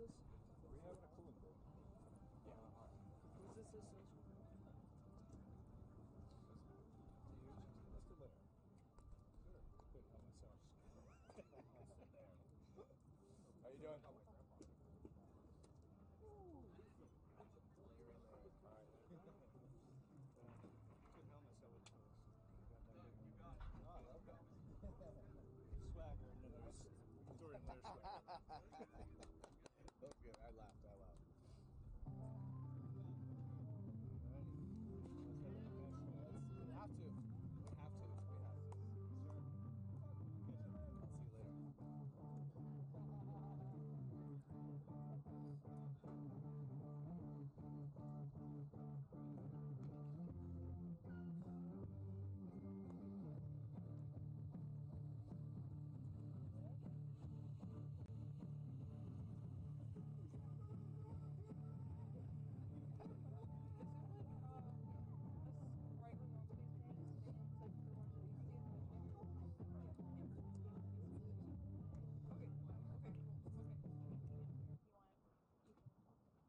this? Are we having a cooling break? Yeah. Who's this? Let's do later. Sure. Put it on myself. How you doing? Oh, my grandpa. Alright. Good helmet, so it's you got it. Oh, I love that. Swagger, and then there's Victorian layer swagger. That's good. I laughed. We have to. I'll see you later.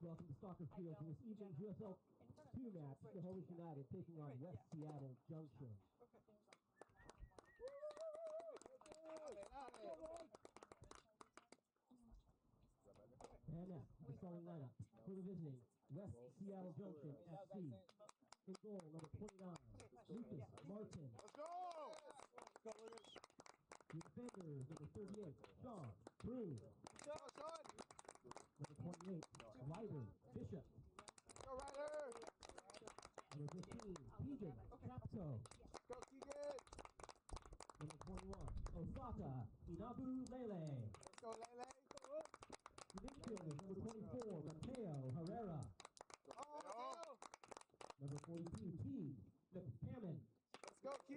Welcome to Soccer Field for this evening's USL 2 match. Snohomish United taking on West Seattle Junction. And now, the starting lineup for the visiting West Seattle Junction FC. In goal, number 29, Lucas Martin. Let's go! The defenders, number 38, Sean Broom. Number 28, Ryder Bishop. Go Ryder! Number 15, Keegan Chapto. Go Keegan! Number 21, Osaka Inabu Lele. Let's go Lele! The midfielders, number 24, Mateo Herrera. Oh! Number 42, T. McCammon. Let's go T!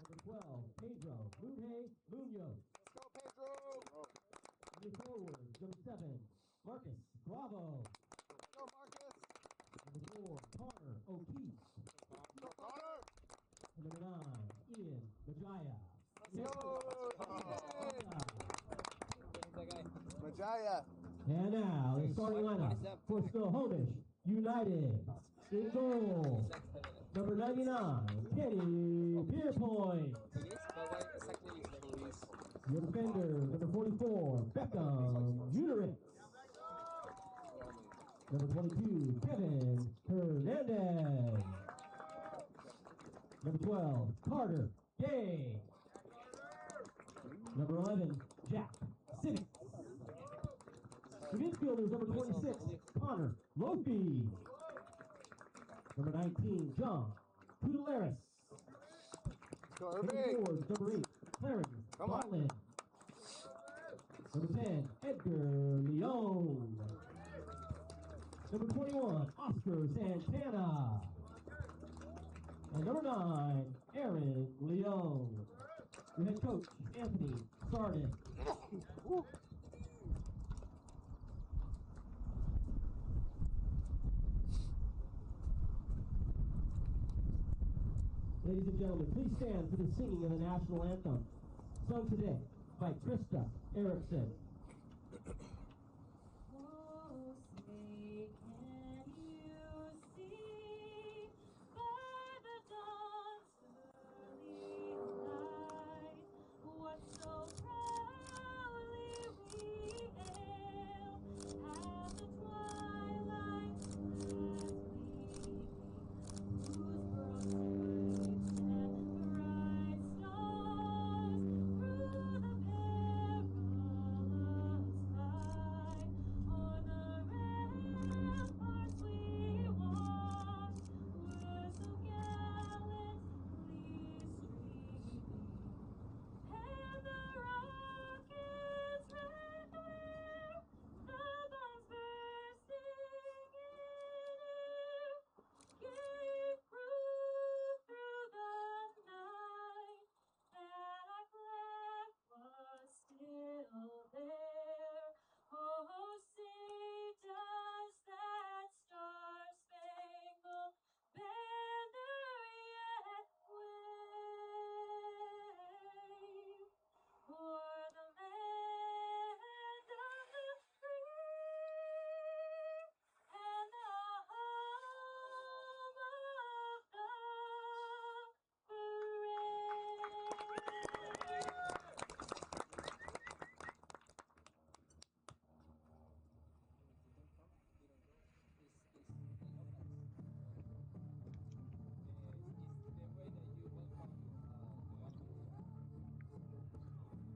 Number 12, Pedro Munoz. Let's go Pedro! The forwards, number 7, Marcus Bravo. Go Marcus! Number 4, Connor O'Keefe. Go Connor! And number 9, Ian Majaya. Let's go! Majaya! And now, the starting lineup for Snohomish United. In goal, number 99, Kenny Pierpoint. Your defender, number 44, Beckham Uterich. Number 22, Kevin Hernandez. Number 12, Carter Gay. Number 11, Jack Civic. The midfielders, number 26, Connor Lofi. Number 19, John Pudelaris. Forwards, number 8, Clarence Bartlett. Number 10, Edgar Leon. Number 21, Oscar Santana. And number 9, Aaron Leon. The head coach, Anthony Sardin. Ladies and gentlemen, please stand for the singing of the national anthem, sung today by Krista Erickson. Oh, say, can you see by the dawn's early light what so proudly we hail as the twilight as we whose broad and bright stars through the perilous night.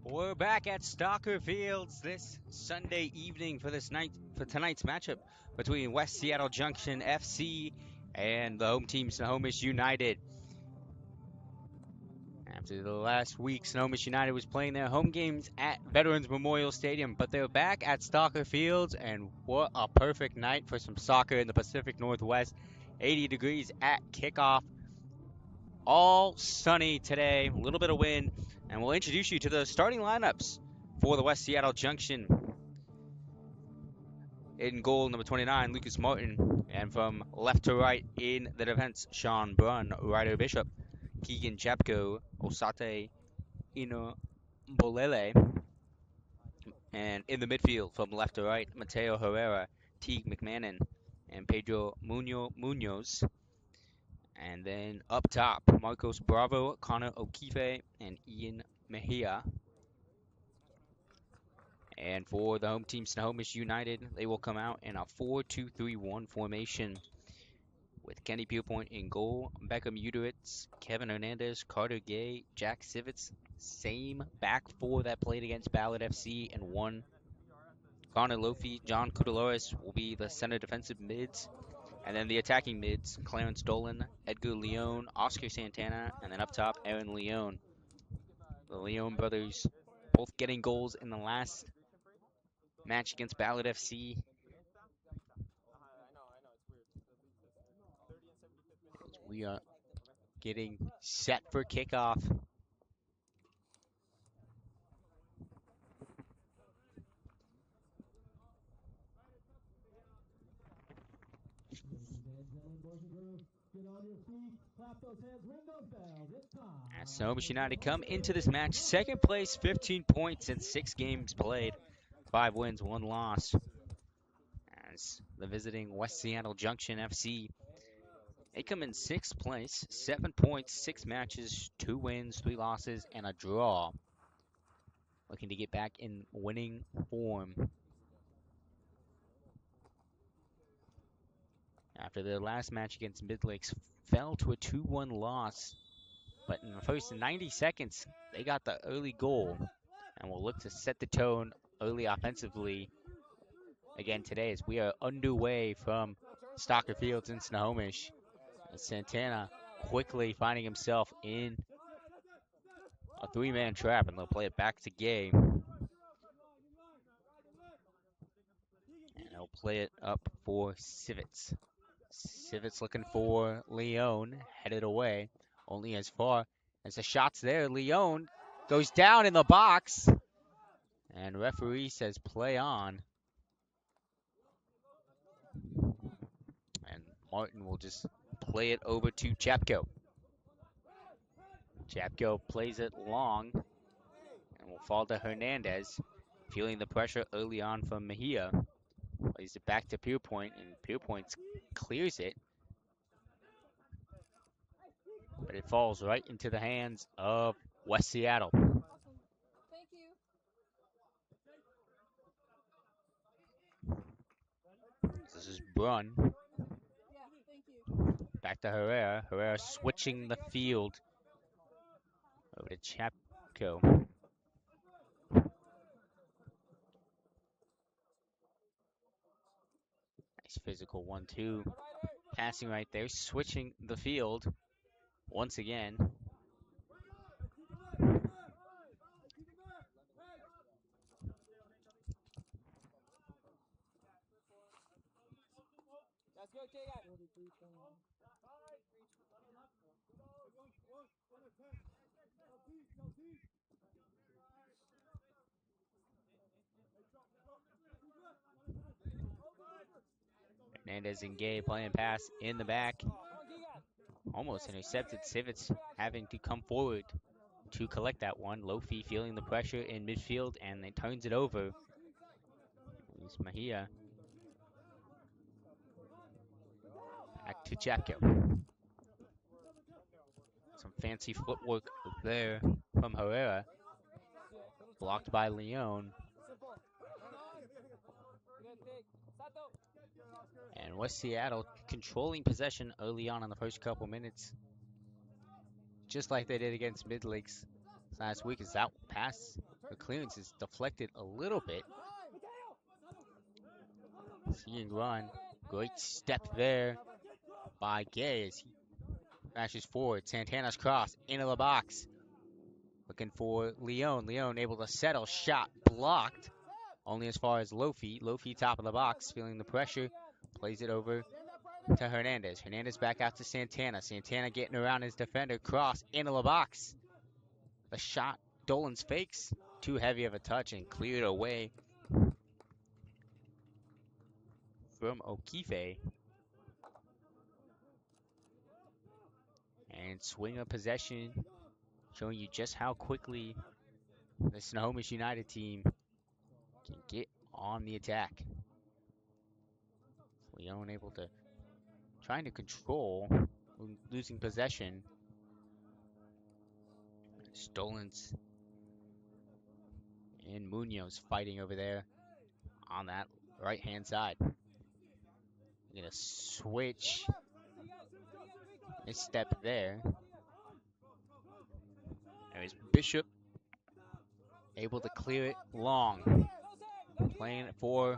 We're back at Stalker Fields this Sunday evening for tonight's matchup between West Seattle Junction FC and the home team Snohomish United. After the last week, Snohomish United was playing their home games at Veterans Memorial Stadium, but they're back at Stalker Fields, and what a perfect night for some soccer in the Pacific Northwest. 80 degrees at kickoff. All sunny today, a little bit of wind, and we'll introduce you to the starting lineups for the West Seattle Junction. In goal, number 29, Lucas Martin, and from left to right in the defense, Sean Brunn, Ryder Bishop, Keegan Chapko, Osate Ino Bolele, and in the midfield from left to right, Mateo Herrera, Teague McMahon, and Pedro Munoz. And then up top, Marcos Bravo, Connor O'Keefe, and Ian Mejia. And for the home team, Snohomish United, they will come out in a 4-2-3-1 formation with Kenny Pierpoint in goal, Beckham Uderitz, Kevin Hernandez, Carter Gay, Jack Sivitz. Same back four that played against Ballard FC and won. Connor Lofi, John Kudaloris will be the center defensive mids. And then the attacking mids, Clarence Dolan, Edgar Leon, Oscar Santana, and then up top, Aaron Leon. The Leon brothers both getting goals in the last match against Ballard FC. We are getting set for kickoff. As Snohomish United come into this match, second place, 15 points in 6 games played, 5 wins, 1 loss. As the visiting West Seattle Junction FC, they come in 6th place, 7 points, 6 matches, 2 wins, 3 losses, and a draw. Looking to get back in winning form. After their last match against Mid-Lakes, fell to a 2-1 loss. But in the first 90 seconds, they got the early goal and will look to set the tone early offensively again today as we are underway from Stalker Fields in Snohomish. And Santana quickly finding himself in a 3-man trap, and they'll play it back to Gay. And they'll play it up for Sivitz. Sivitz looking for Leon, headed away, only as far as the shot's there. Leon goes down in the box, and referee says play on. And Martin will just play it over to Chapko. Chapko plays it long and will fall to Hernandez, feeling the pressure early on from Mejia. Plays it back to Pierpoint, and Pierpoint clears it. But it falls right into the hands of West Seattle. Thank you. This is Brunn. Yeah, thank you. Back to Herrera. Herrera switching the field over to Chapko. Nice physical 1-2. Passing right there, switching the field once again. That's good, K-Guy. Hernandez and Gay playing pass in the back. Almost intercepted. Sivitz having to come forward to collect that one. Lofi feeling the pressure in midfield, and it turns it over. It's Mejia. Back to Chapko. Some fancy footwork there from Herrera. Blocked by Leon. And West Seattle controlling possession early on in the first couple minutes. Just like they did against Mid-Lakes last week, as that pass The clearance is deflected a little bit. Seeing run. Great step there by Gay as he crashes forward. Santana's cross into the box. Looking for Leon. Leon able to settle. Shot blocked. Only as far as Lofi. Lofi top of the box. Feeling the pressure. Plays it over to Hernandez. Hernandez back out to Santana. Santana getting around his defender. Cross into the box. The shot. Dolan's fakes. Too heavy of a touch and cleared away from O'Keefe. And swing of possession, showing you just how quickly the Snohomish United team can get on the attack. Leon able to, trying to control, losing possession. Stolens and Munoz fighting over there on that right-hand side. Gonna switch. Misstep there. There's Bishop able to clear it long. Playing it for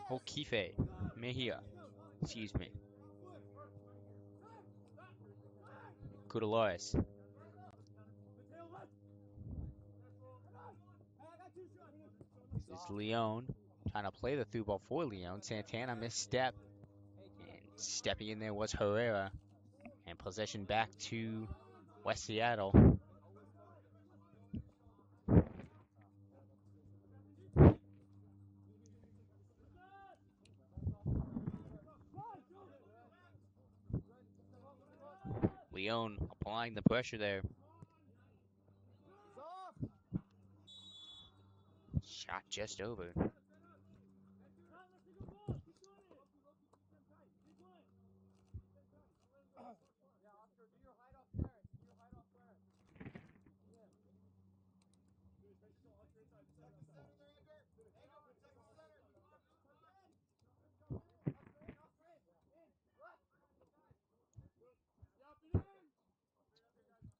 O'Keefe. Mejia. Excuse me. Cudalores. This is Leon. Trying to play the through ball for Leon. Santana misstep. And stepping in there was Herrera. And possession back to West Seattle. Leon applying the pressure there. Shot just over.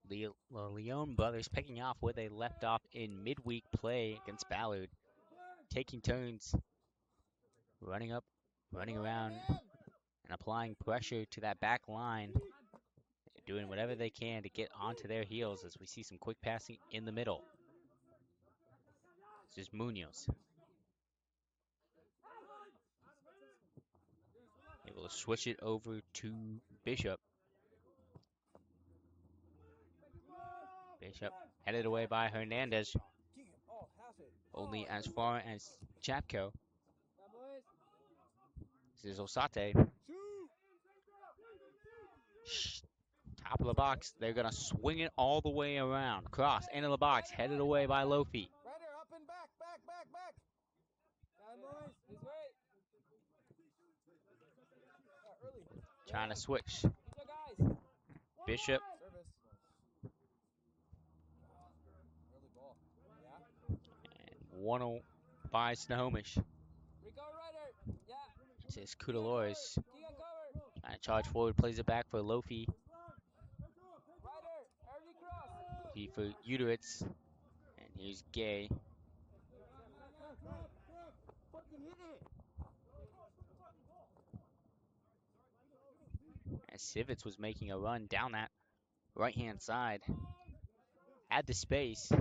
The Leon brothers picking off where they left off in midweek play against Ballard. Taking turns, running up, running around, and applying pressure to that back line. Doing whatever they can to get onto their heels as we see some quick passing in the middle. This is Munoz. Able to switch it over to Bishop. Bishop headed away by Hernandez. Only as far as Chapko. This is Osate. Top of the box. They're going to swing it all the way around. Cross into the box. Headed away by Lofi. Up and back. Trying to switch. Bishop. And 1-0 by Snohomish. This is Cudalores. Trying to charge forward. Plays it back for Lofi. Lofi for Uteritz. And here's Gay. As Sivitz was making a run down that right-hand side. Had the space.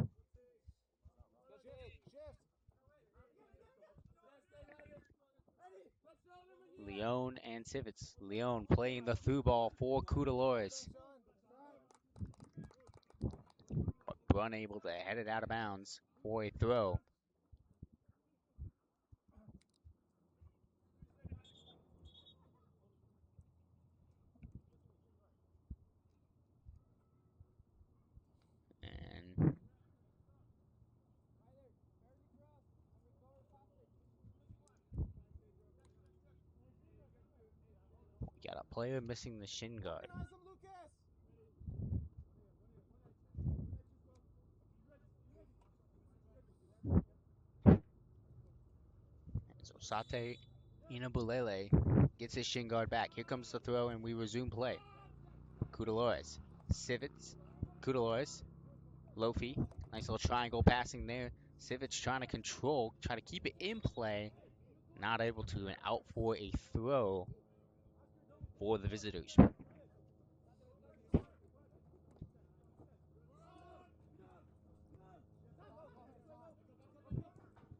Leon and Sivitz. Leon playing the through ball for Cudalores. But Brun able to head it out of bounds for a throw. And we got a player missing the shin guard. So Sate Inabulele gets his shin guard back. Here comes the throw, and we resume play. Cudalores. Sivitz. Cudalores. Lofi. Nice little triangle passing there Civics trying to control, try to keep it in play. Not able to, and out for a throw for the visitors.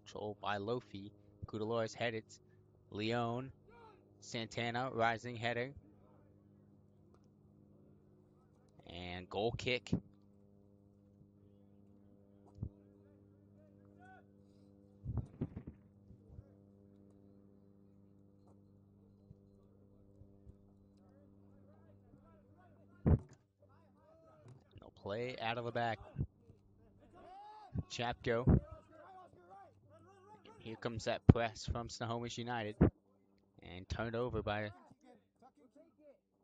Controlled by Lofi. Kudalores headed. Leone. Santana, rising header. And goal kick. No play out of the back. Chapko. Here comes that press from Snohomish United. And turned over by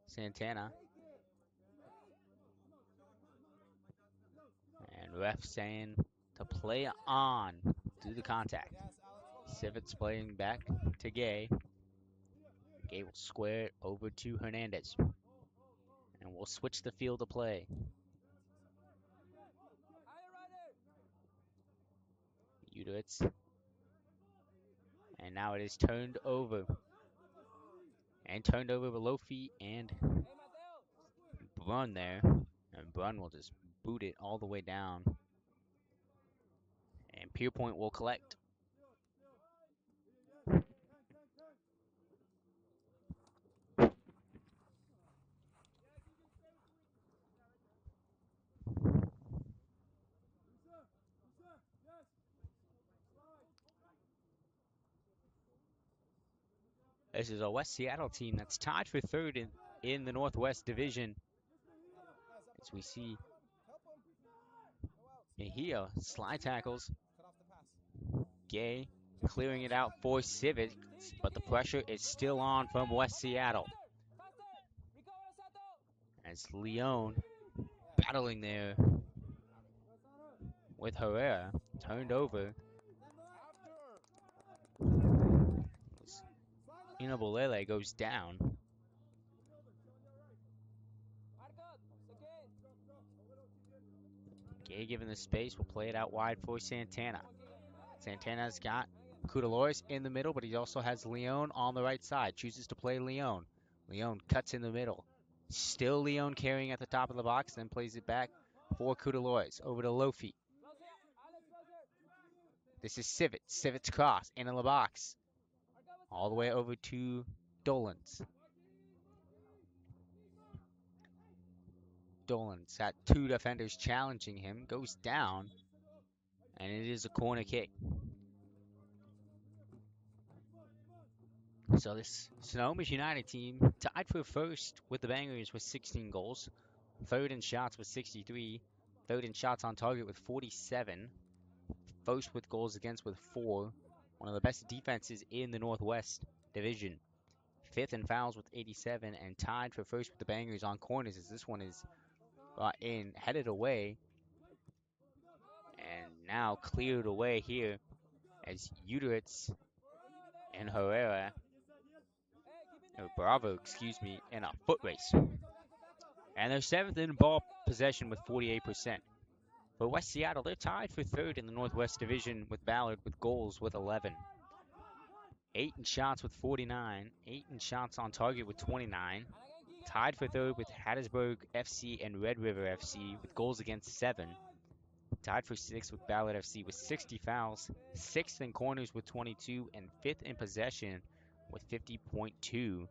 Santana. And ref saying to play on. Do the contact. Civics playing back to Gay. Gay will square it over to Hernandez. And we'll switch the field of play. Udowitz. And now it is turned over. And turned over with Lofi and Brunn there. And Brunn will just boot it all the way down. And Pierpoint will collect. This is a West Seattle team that's tied for third in the Northwest Division. As we see Mejia slide tackles. Gay clearing it out for Civics, but the pressure is still on from West Seattle. As Leone battling there with Herrera, turned over. Inabolele goes down. Gay given the space, will play it out wide for Santana. Santana's got Kudalores in the middle, but he also has Leone on the right side. Chooses to play Leone. Leone cuts in the middle. Still Leone carrying at the top of the box, then plays it back for Kudalores. Over to Lofi. This is Civics. Civics cross into the box. All the way over to Dolans. Dolans had two defenders challenging him. Goes down. And it is a corner kick. So this Snohomish United team tied for first with the Bangers with 16 goals. Third in shots with 63. Third in shots on target with 47. First with goals against with 4. One of the best defenses in the Northwest Division. Fifth in fouls with 87. And tied for first with the Bangers on corners as this one is headed away. And now cleared away here as Udowitz and Herrera. Bravo, in a foot race. And they're 7th in ball possession with 48%. For West Seattle, they're tied for 3rd in the Northwest Division with Ballard with goals with 11. 8 in shots with 49. 8 in shots on target with 29. Tied for 3rd with Hattiesburg FC and Red River FC with goals against 7. Tied for 6th with Ballard FC with 60 fouls. 6th in corners with 22. And 5th in possession with 50.2.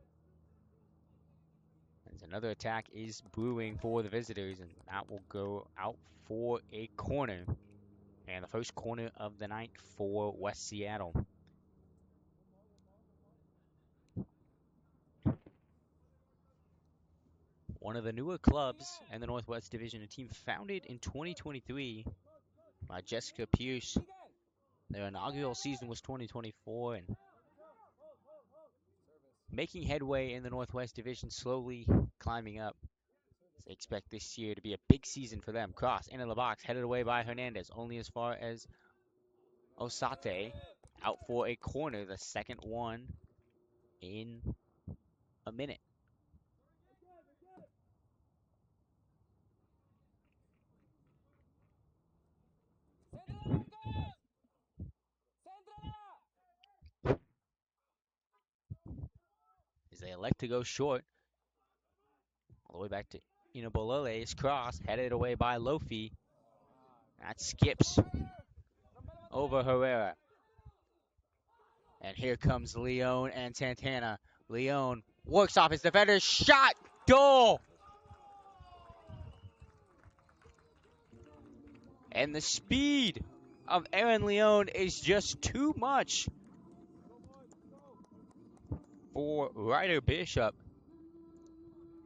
As another attack is brewing for the visitors, and that will go out for a corner. And the first corner of the night for West Seattle. One of the newer clubs in the Northwest Division, a team founded in 2023 by Jessica Pierce. Their inaugural season was 2024, and making headway in the Northwest Division, slowly climbing up. They expect this year to be a big season for them. Cross into the box, headed away by Hernandez, only as far as Osate. Out for a corner, the second one in a minute. They elect to go short. All the way back to Inabolole's cross, headed away by Lofi. That skips over Herrera. And here comes Leon and Santana. Leon works off his defender's shot. Goal! And the speed of Aaron Leon is just too much for Ryder Bishop.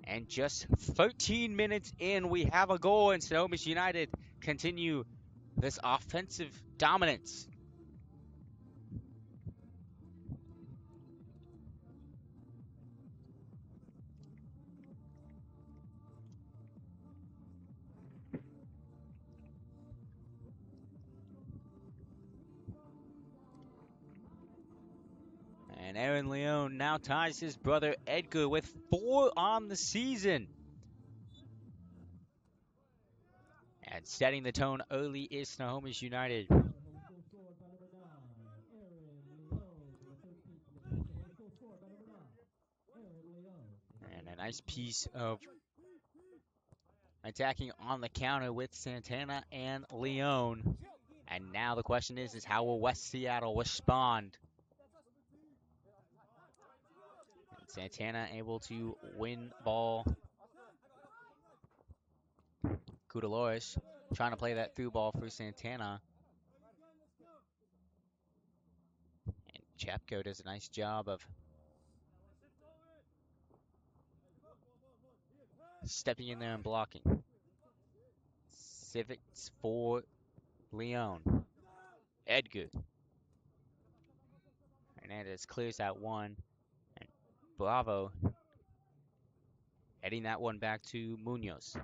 And just 13 minutes in, we have a goal, and Snohomish United continue this offensive dominance. And Aaron Leon now ties his brother Edgar with 4 on the season. And setting the tone early is Snohomish United. And a nice piece of attacking on the counter with Santana and Leon. And now the question is how will West Seattle respond? And Santana able to win ball. Kudaloris trying to play that through ball for Santana. And Chapko does a nice job of stepping in there and blocking. Civics for Leon. Edgar. Hernandez clears that one. And Bravo heading that one back to Munoz.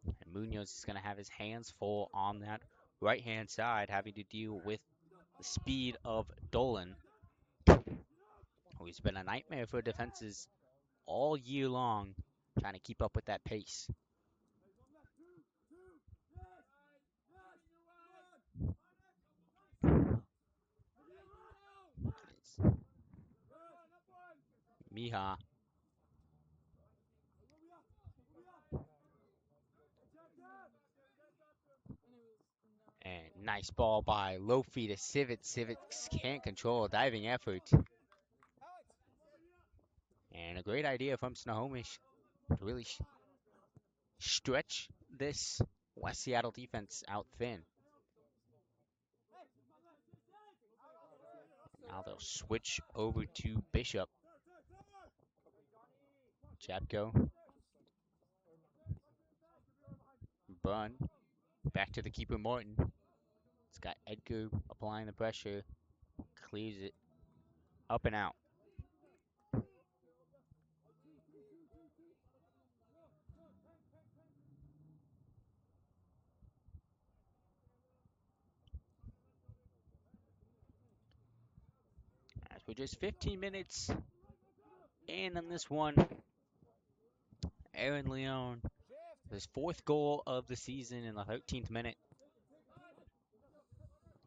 And Munoz is going to have his hands full on that right-hand side, having to deal with the speed of Dolan, who's been a nightmare for defenses all year long, trying to keep up with that pace. Miha. And nice ball by Lofi to Civic. Civic can't control a diving effort. And a great idea from Snohomish to really stretch this West Seattle defense out thin. Now they'll switch over to Bishop. Chapko. Bun. Back to the keeper, Morton. It's got Edgar applying the pressure. Clears it. Up and out. As we're just 15 minutes in on this one, Aaron Leon, his 4th goal of the season in the 13th minute.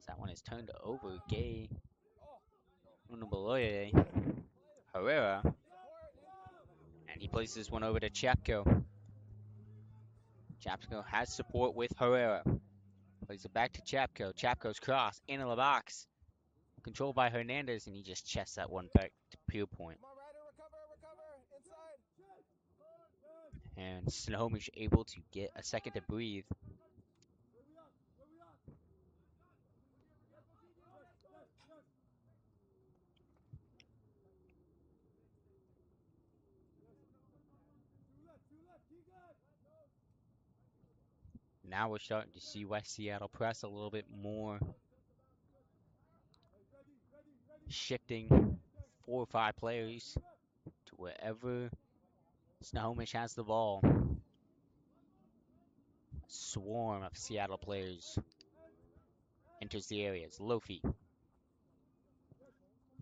That one is turned over. Gay. Unabaloye. Herrera. And he places this one over to Chapko. Chapko has support with Herrera. Plays it back to Chapko. Chapko's cross into the box. Controlled by Hernandez, and he just chests that one back to Pierpoint. And Snohomish able to get a second to breathe. Now we're starting to see West Seattle press a little bit more. Shifting 4 or 5 players to wherever Snohomish has the ball. A swarm of Seattle players enters the areas. Lofi.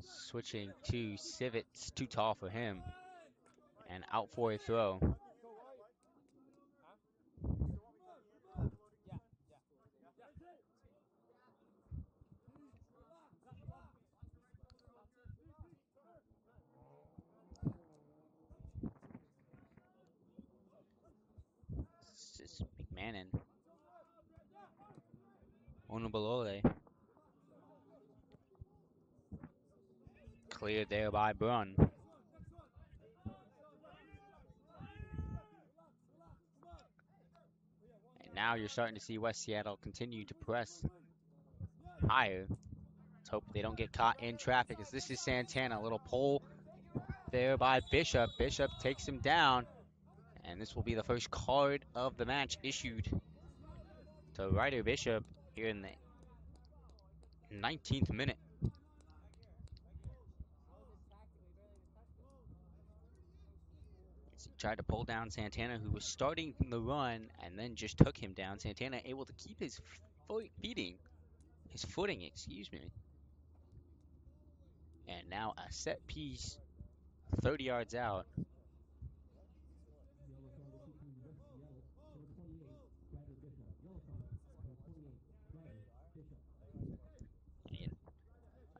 Switching to Civits, too tall for him. And out for a throw. Cannon. Unabalole. Cleared there by Brunn. And now you're starting to see West Seattle continue to press higher. Let's hope they don't get caught in traffic as this is Santana. A little pull there by Bishop. Bishop takes him down. And this will be the first card of the match issued to Ryder Bishop here in the 19th minute. He tried to pull down Santana, who was starting the run, and then just took him down. Santana able to keep his footing, excuse me. And now a set piece, 30 yards out. And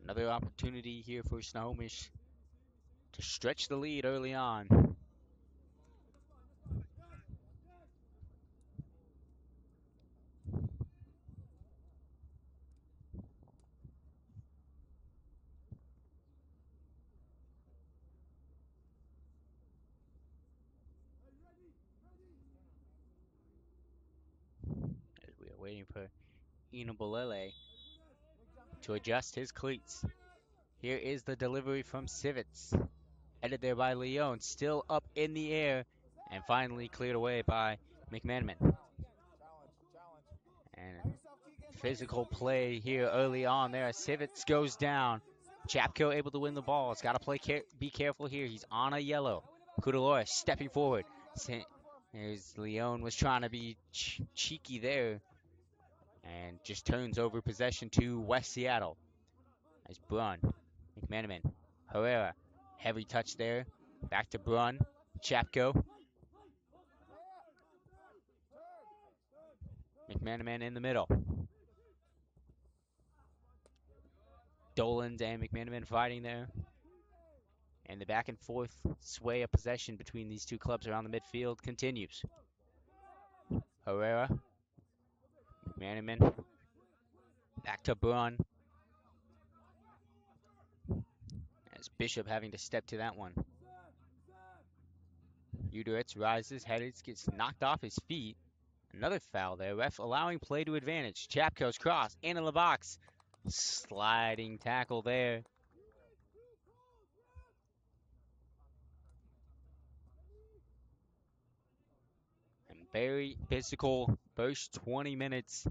another opportunity here for Snohomish to stretch the lead early on. As we are waiting for Inabalele to adjust his cleats. Here is the delivery from Civets. Headed there by Leon, still up in the air, and finally cleared away by McManaman. And physical play here early on there as Civets goes down. Chapko able to win the ball. It's got to be careful here. He's on a yellow. Kudalora stepping forward. There's Leon was trying to be cheeky there and just turns over possession to West Seattle. As Brunn, McManaman, Herrera, heavy touch there. Back to Brunn, Chapko. McManaman in the middle. Dolan's and McManaman fighting there. And the back and forth sway of possession between these two clubs around the midfield continues. Herrera, McManaman, back to Brunn. As Bishop having to step to that one. Uderitz rises, headed, gets knocked off his feet. Another foul there. Ref allowing play to advantage. Chapko's cross into the box. Sliding tackle there. And very physical first 20 minutes.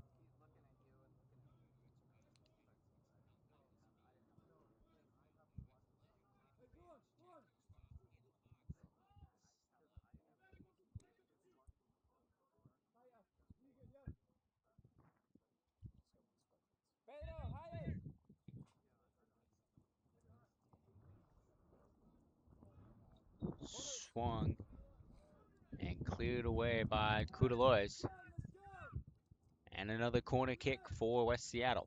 Swung and cleared away by Kudalois. And another corner kick for West Seattle.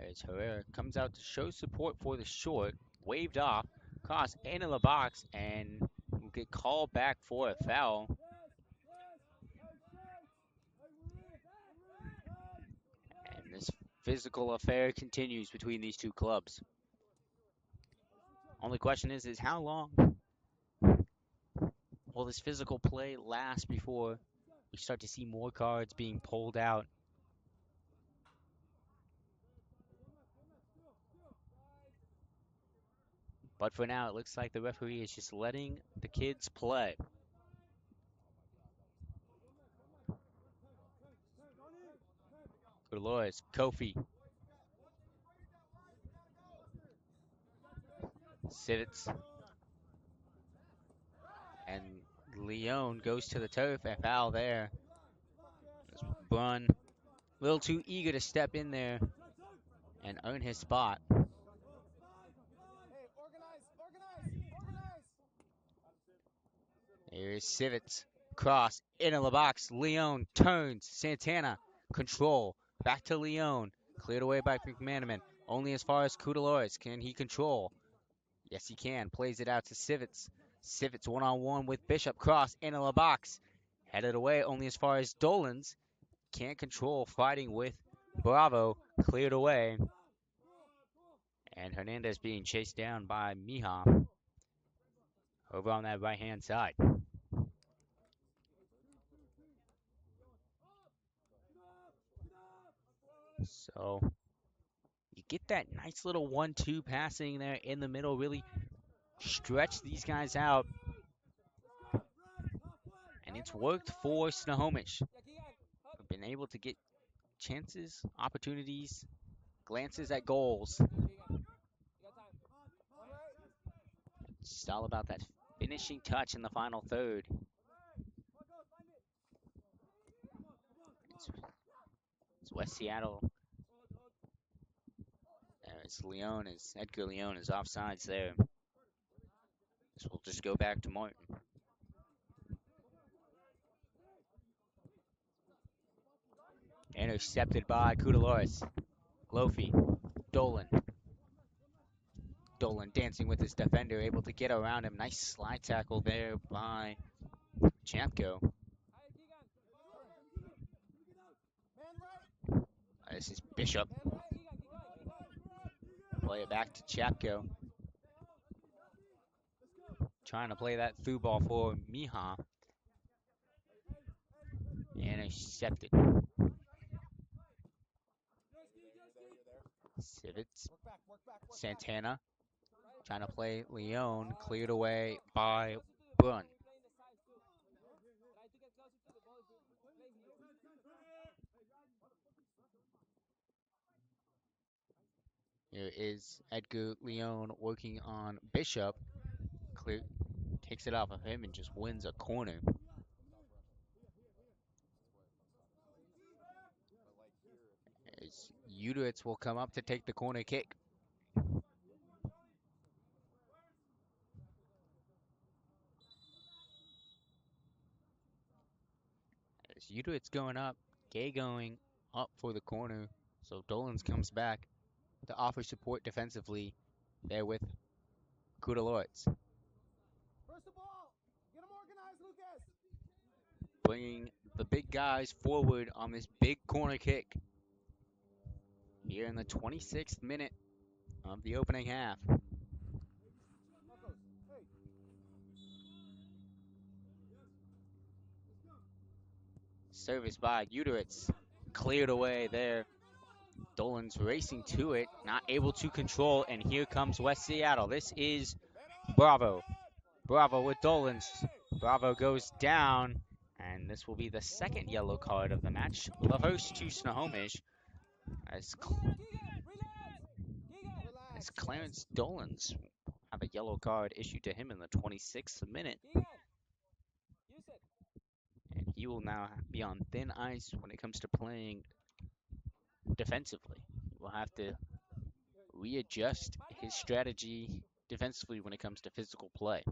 As Herrera comes out to show support for the short, waved off, cross into the box, and will get called back for a foul. And this physical affair continues between these two clubs. Only question is how long will this physical play last before we start to see more cards being pulled out? But for now, it looks like the referee is just letting the kids play. Dolores, Kofi. Civets. And Leon goes to the turf and foul there. Brunn, a little too eager to step in there and earn his spot. Here's Civets. Cross into the box. Leon turns. Santana. Control. Back to Leone. Cleared away by McManaman. Only as far as Kudalores. Can he control? Yes, he can. Plays it out to Civets. Civets one-on-one with Bishop. Cross into the box. Headed away only as far as Dolans. Can't control. Fighting with Bravo. Cleared away. And Hernandez being chased down by Mija over on that right-hand side. So you get that nice little 1-2 passing there in the middle. Really stretch these guys out. And it's worked for Snohomish. We've been able to get chances, opportunities, glances at goals. It's all about that finishing touch in the final third. It's West Seattle. It's Leone, Edgar Leone is offsides there. This will just go back to Martin. Intercepted by Kudalores. Lofi. Dolan. Dolan dancing with his defender, able to get around him. Nice slide tackle there by Champko. This is Bishop. Play it back to Chapko. Trying to play that through ball for Mija. Intercepted. Civets. Santana. Trying to play Leone. Cleared away by Brun. Here is Edgar Leone working on Bishop. Clear, takes it off of him and just wins a corner. As Uderitz will come up to take the corner kick. As Uderitz going up, Gay going up for the corner. So Dolans comes back to offer support defensively there with Kudalores. Bringing the big guys forward on this big corner kick here in the 26th minute of the opening half. Service by Uderitz. Cleared away there. Dolan's racing to it, not able to control, and here comes West Seattle. This is Bravo. Bravo with Dolan's. Bravo goes down, and this will be the second yellow card of the match. The first to Snohomish, as Clarence Dolan's have a yellow card issued to him in the 26th minute. And he will now be on thin ice when it comes to playing defensively. We'll have to readjust his strategy defensively when it comes to physical play.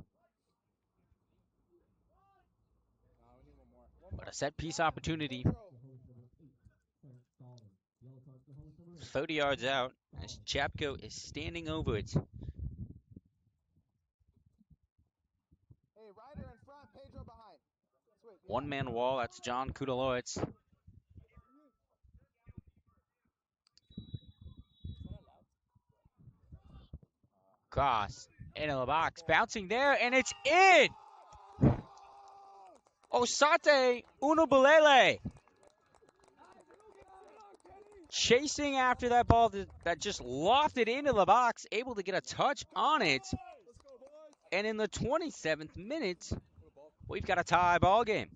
But a set piece opportunity. 30 yards out as Chapko is standing over it. Hey, Ryder in front, Pedro behind. Sweet. One-man wall, that's John Kudalores. Cross into the box, bouncing there, and it's in! Osate Unubulele chasing after that ball that just lofted into the box, able to get a touch on it. And in the 27th minute, we've got a tie ball game.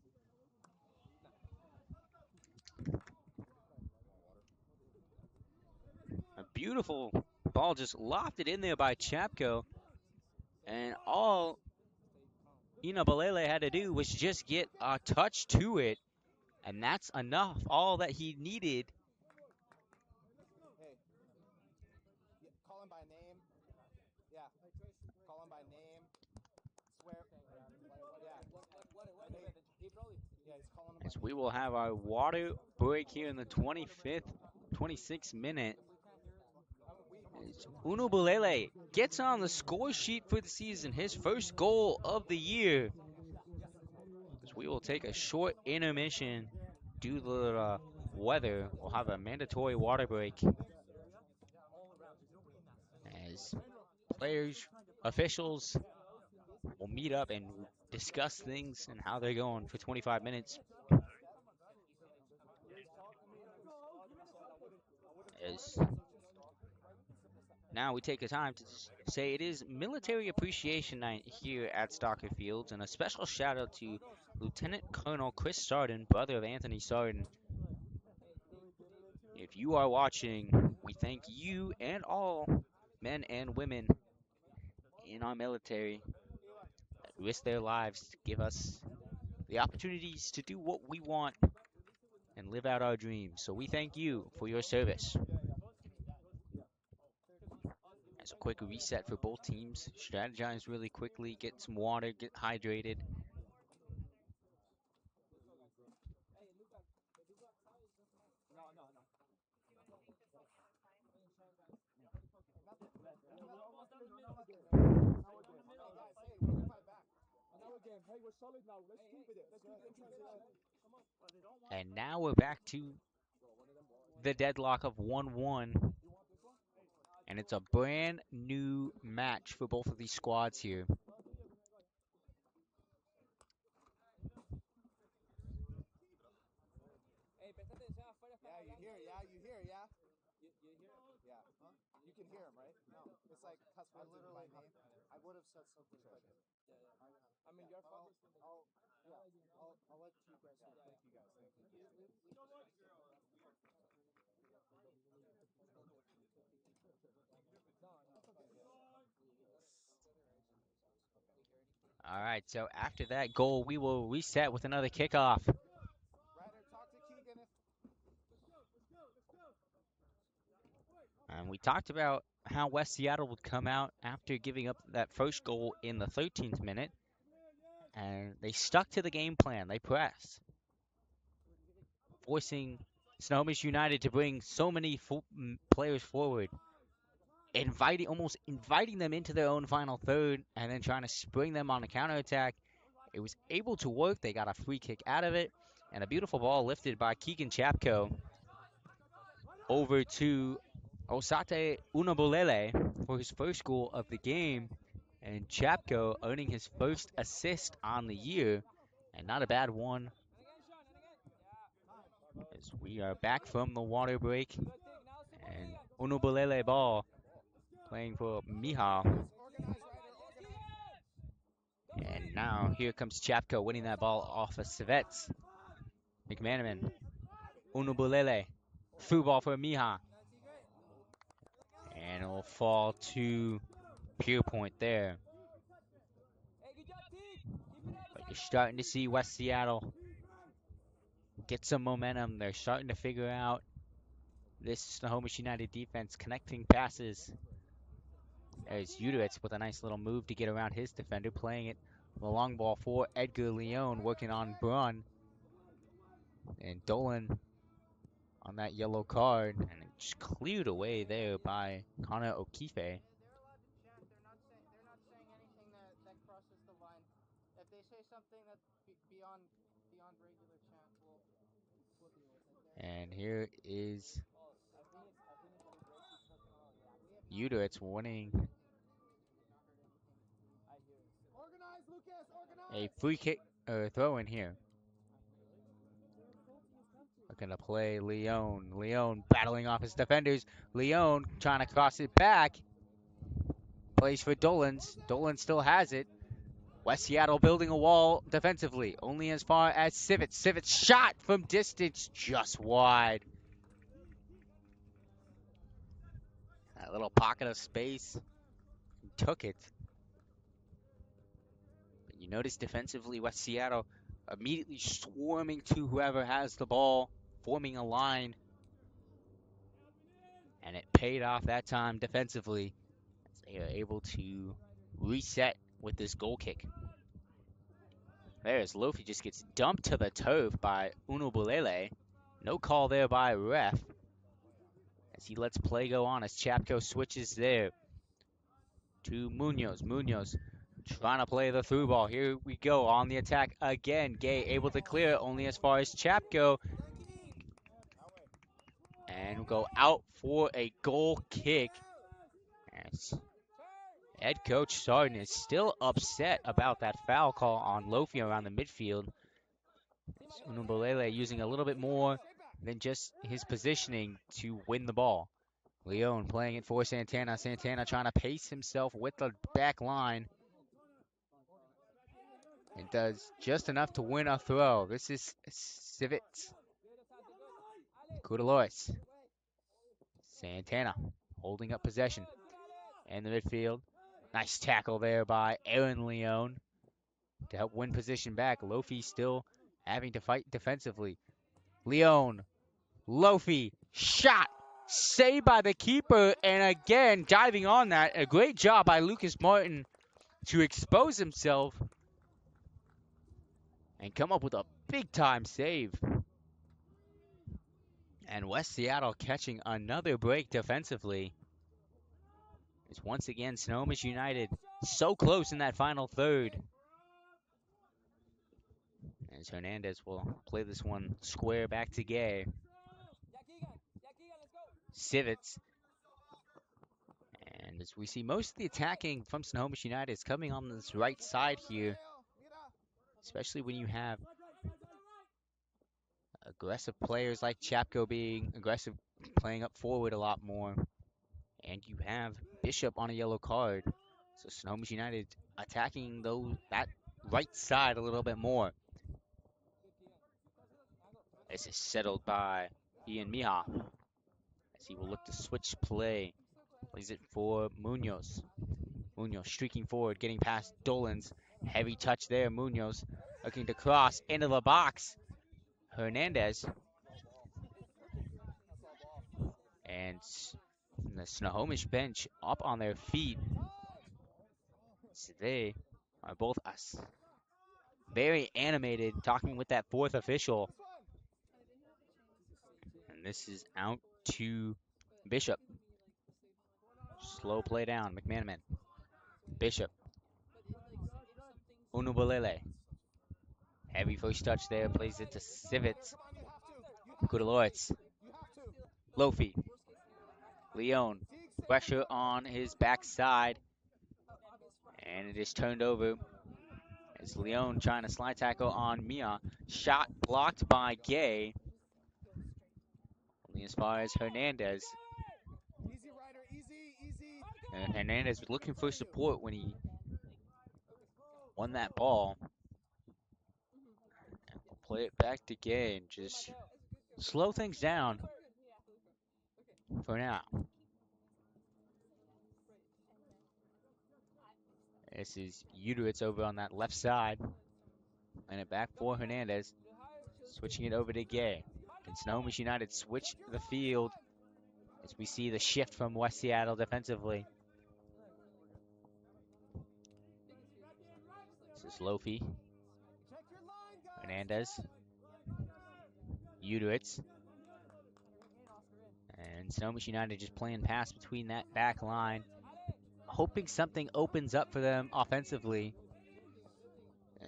A beautiful ball just lofted in there by Chapko. And all Unubulele had to do was just get a touch to it. And that's enough, all that he needed. Hey. Yeah, call him by name. Yeah. Call him by name. Swear. Yeah. As we will have our water break here in the 25th, 26th minute. As Uno Bulele gets on the score sheet for the season, his first goal of the year. As we will take a short intermission due to the weather. We'll have a mandatory water break. As players, officials will meet up and discuss things and how they're going for 25 minutes. As now we take the time to say it is Military Appreciation Night here at Stocker Fields, and a special shout out to Lieutenant Colonel Chris Sarden, brother of Anthony Sarden. If you are watching, we thank you and all men and women in our military that risk their lives to give us the opportunities to do what we want and live out our dreams. So we thank you for your service. As a quick reset for both teams, strategize really quickly, get some water, get hydrated. And now we're back to the deadlock of 1-1. And it's a brand new match for both of these squads here. Yeah, you hear, yeah? You hear, yeah? You hear? Yeah. Huh? You can hear him, right? No. It's like cuss words in my name. I would have said something, but I mean, your fault. I'll let you guys know. Thank you guys. Thank you. All right, so after that goal, we will reset with another kickoff. Ryder, talk to Keegan. And we talked about how West Seattle would come out after giving up that first goal in the 13th minute. And they stuck to the game plan. They pressed, forcing Snohomish United to bring so many players forward, almost inviting them into their own final third, and then trying to spring them on a counterattack. It was able to work. They got a free kick out of it, and a beautiful ball lifted by Keegan Chapko over to Osate Unabolele for his first goal of the game, and Chapko earning his first assist on the year, and not a bad one. As we are back from the water break, and Unabolele ball playing for Mihal. And now here comes Chapko winning that ball off of Savets. McManaman, Unabolele, through ball for Miha. And it will fall to Pierpoint there. But you're starting to see West Seattle get some momentum. They're starting to figure out this Snohomish United defense, connecting passes. There's Uderitz with a nice little move to get around his defender, playing it the long ball for Edgar Leone, working on Brun. And Dolan on that yellow card, and it's cleared away there by Connor O'Keefe. They're allowed to chat. They're not saying anything that crosses the line. If they say something that's beyond regular chat, we'll deal with it. And here is Uderitz winning a free kick or throw in here. Looking to play Leone. Leone battling off his defenders. Leone trying to cross it back. Plays for Dolans. Dolan still has it. West Seattle building a wall defensively. Only as far as Civets. Civets shot from distance just wide. That little pocket of space. Took it. But you notice defensively, West Seattle immediately swarming to whoever has the ball, forming a line. And it paid off that time defensively, as they are able to reset with this goal kick. There's Lofi just gets dumped to the turf by Unubulele. No call there by ref. As he lets play go on as Chapko switches there to Munoz. Munoz trying to play the through ball. Here we go on the attack again. Gay able to clear it only as far as Chapko. And go out for a goal kick. As head coach Sarden is still upset about that foul call on Lofi around the midfield. Unubulele using a little bit more than just his positioning to win the ball. Leon playing it for Santana. Santana trying to pace himself with the back line. It does just enough to win a throw. This is Civits. Kudalois. Santana holding up possession in the midfield. Nice tackle there by Aaron Leon to help win position back. Lofi still having to fight defensively. Leon. Lofi. Shot. Saved by the keeper. And again, diving on that. A great job by Lucas Martin to expose himself and come up with a big-time save. And West Seattle catching another break defensively. It's once again Snohomish United so close in that final third. As Hernandez will play this one square back to Gay. Civits. And as we see most of the attacking from Snohomish United is coming on this right side here. Especially when you have aggressive players like Chapko being aggressive, playing up forward a lot more. And you have Bishop on a yellow card. So Snohomish United attacking that right side a little bit more. This is settled by Ian Miha. As he will look to switch play. Plays it for Munoz. Munoz streaking forward, getting past Dolan's. Heavy touch there, Munoz looking to cross into the box. Hernandez. And the Snohomish bench up on their feet. So they are both very animated, talking with that fourth official. And this is out to Bishop. Slow play down, McManaman. Bishop. Unubulele. Heavy first touch there, plays it to Civits. Kudaloitz. Lofi. Leon. Pressure on his backside. And it is turned over. As Leon trying to slide tackle on Mia. Shot blocked by Gay. Only as far as Hernandez. And Hernandez was looking for support when he won that ball. And we'll play it back to Gay and just slow things down for now. This is Uteritz over on that left side. And it back for Hernandez. Switching it over to Gay. And Snohomish United switch the field as we see the shift from West Seattle defensively. This is Lofi. Hernandez. Uteritz. And Snohomish United just playing pass between that back line. Hoping something opens up for them offensively.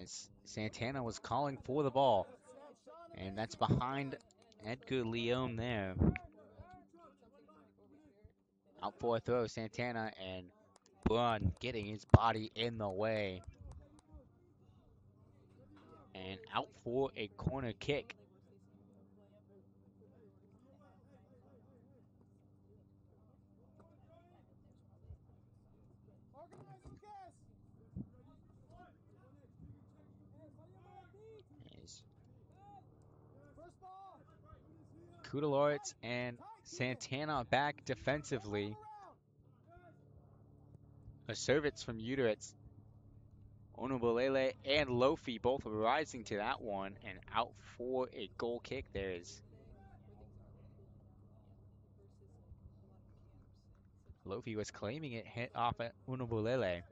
As Santana was calling for the ball. And that's behind Edgar Leon there. Out for a throw, Santana, and Brun getting his body in the way. And out for a corner kick. Kudaloritz and Santana back defensively. A service from Uteritz. Onubulele and Lofi both rising to that one and out for a goal kick. There is Lofi was claiming it hit off at Onubulele.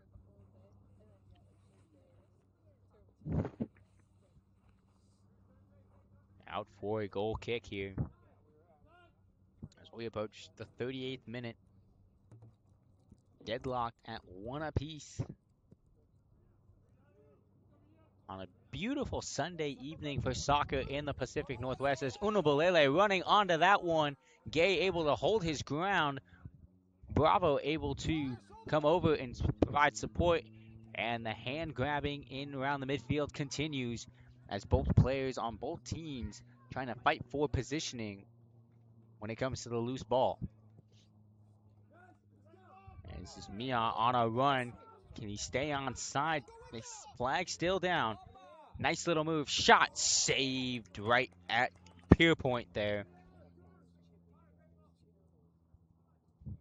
Out for a goal kick here as we approach the 38th minute. Deadlocked at 1 apiece on a beautiful Sunday evening for soccer in the Pacific Northwest as Unubulele running onto that one. Gay able to hold his ground. Bravo able to come over and provide support. And the hand grabbing in around the midfield continues as both players on both teams trying to fight for positioning when it comes to the loose ball. And this is Mia on a run. Can he stay on side? This flag still down. Nice little move. Shot saved right at Pierpoint there.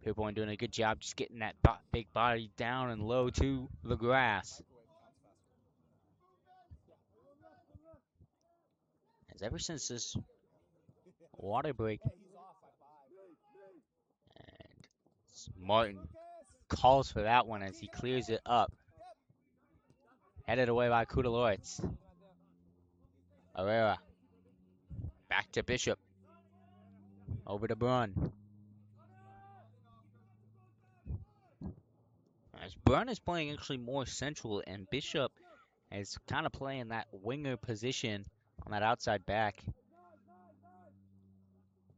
Pierpoint doing a good job just getting that big body down and low to the grass. As ever since this water break, and Martin calls for that one as he clears it up. Headed away by Kudaloritz. Herrera. Back to Bishop. Over to Brunn. As Brunn is playing actually more central, and Bishop is kind of playing that winger position on that outside back.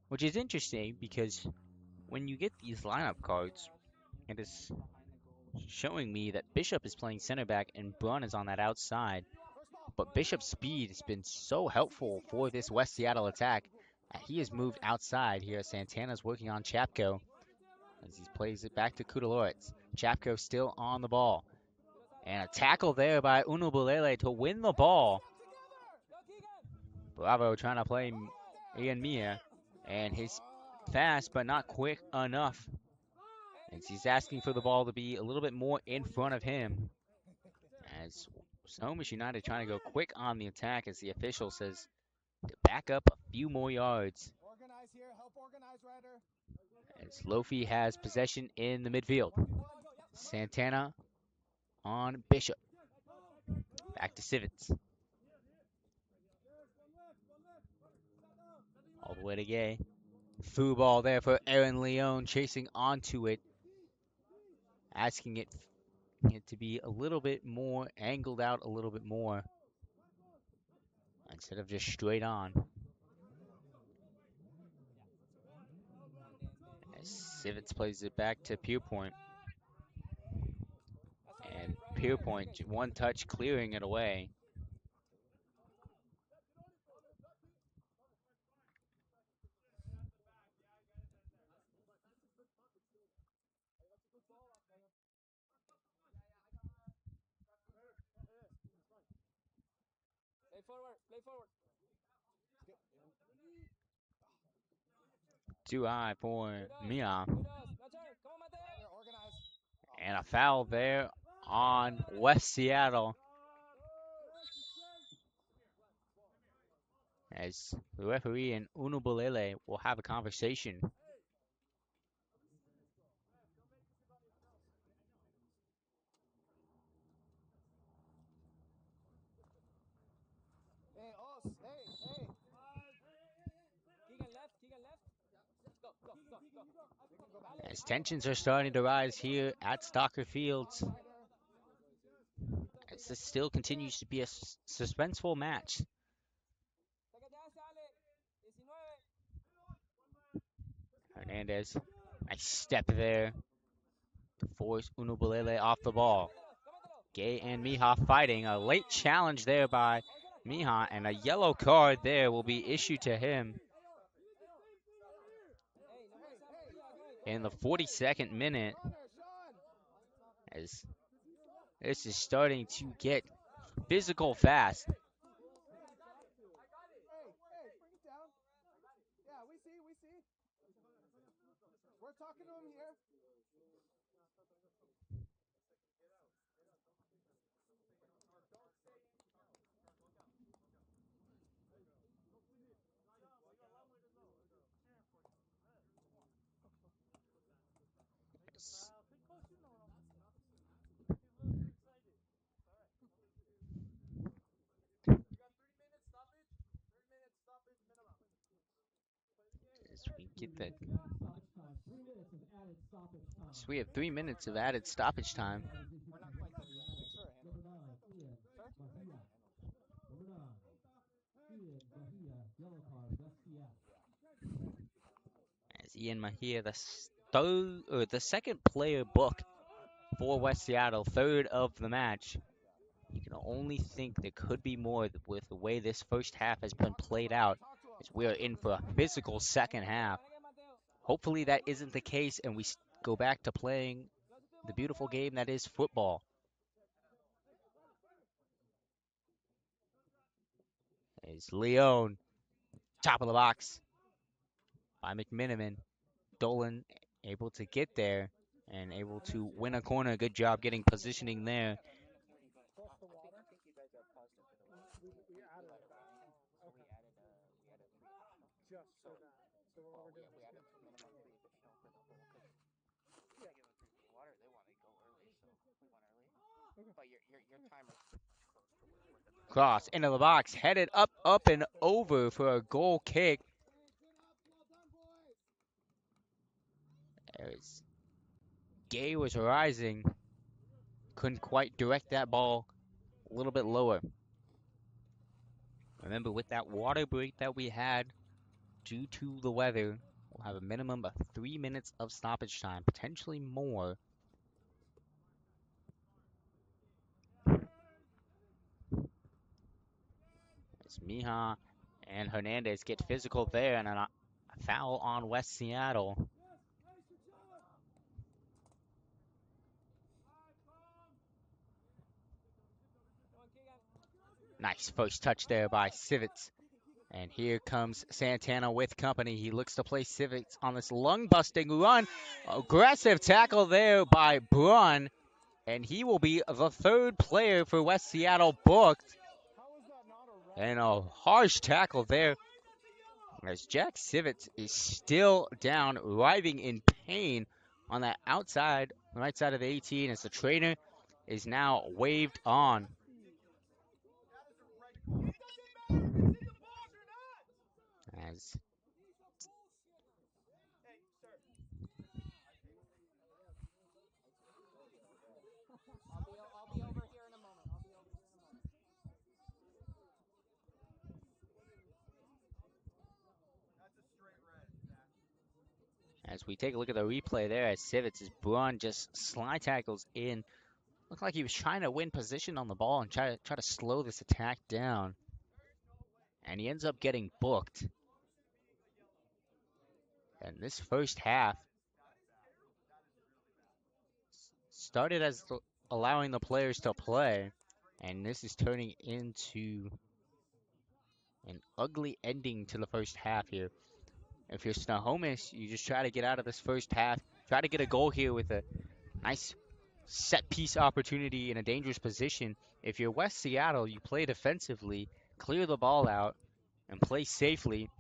Which is interesting because when you get these lineup cards, it is showing me that Bishop is playing center back and Brunn is on that outside. But Bishop's speed has been so helpful for this West Seattle attack. He has moved outside here. Santana's working on Chapko as he plays it back to Kudaloritz. Chapko still on the ball. And a tackle there by Unubulele to win the ball. Bravo trying to play Ian Mia. And he's fast but not quick enough. And he's asking for the ball to be a little bit more in front of him. As Snohomish United trying to go quick on the attack as the official says to back up a few more yards. Organize here, help organize, Ryder. As Lofi has possession in the midfield. Santana on Bishop. Back to Civets. All the way to Gay. Through ball there for Aaron Leone chasing onto it. Asking it to be a little bit more angled out a little bit more instead of just straight on. As Civets plays it back to Pierpoint. And Pierpoint, one touch clearing it away. Play forward, play forward. Too high for Mia. Organize. And a foul there on West Seattle. As the referee and Unubulele will have a conversation. Hey, Os, hey. Keegan left. Go. As tensions are starting to rise here at Stalker Fields. As this still continues to be a suspenseful match. Hernandez, nice step there to force Unubulele off the ball. Gay and Mija fighting. A late challenge there by Mija, and a yellow card there will be issued to him in the 42nd minute. As this is starting to get physical fast. Hey, bring it down. Yeah, we see. We're talking to him here. As we get that. Stoppage time. 3 minutes of added stoppage time. So we have 3 minutes of added stoppage time. We're not quite there yet. Thanks for handling Number 9, Ian Sorry? Bahia. Number 9, Ian Bahia. Yellow card, West Seattle. As Ian Mahia, the second player booked for West Seattle, third of the match. You can only think there could be more with the way this first half has been played out, as we are in for a physical second half. Hopefully that isn't the case, and we go back to playing the beautiful game that is football. Is Leone, top of the box by McMiniman. Dolan able to get there and able to win a corner. Good job getting positioning there. Across the water? I think you guys are positive for the water. We added it back. So we added 3 additional. Just for that. So what we're doing is we added minimum 3 additional for the whole. Because regular 3 for the water, they want to go early, so we went early. Okay. But your timer's pretty much close to where we're the Cross into the box, headed up, and over for a goal kick. As Gay was rising, couldn't quite direct that ball a little bit lower. Remember, with that water break that we had due to the weather, we'll have a minimum of 3 minutes of stoppage time, potentially more. As Mija and Hernandez get physical there, and a foul on West Seattle. Nice first touch there by Civits. And here comes Santana with company. He looks to play Civits on this lung-busting run. Aggressive tackle there by Brunn. And he will be the third player for West Seattle booked. And a harsh tackle there. As Jack Civits is still down, writhing in pain on that outside, right side of the 18, as the trainer is now waved on. As I'll be over here in a moment. As we take a look at the replay there, as Civits, as Braun just slide tackles in. Looked like he was trying to win position on the ball and try to slow this attack down. And he ends up getting booked. And this first half started as allowing the players to play, and this is turning into an ugly ending to the first half here. If you're Snohomish, you just try to get out of this first half, try to get a goal here with a nice set piece opportunity in a dangerous position. If you're West Seattle, you play defensively, clear the ball out, and play safely.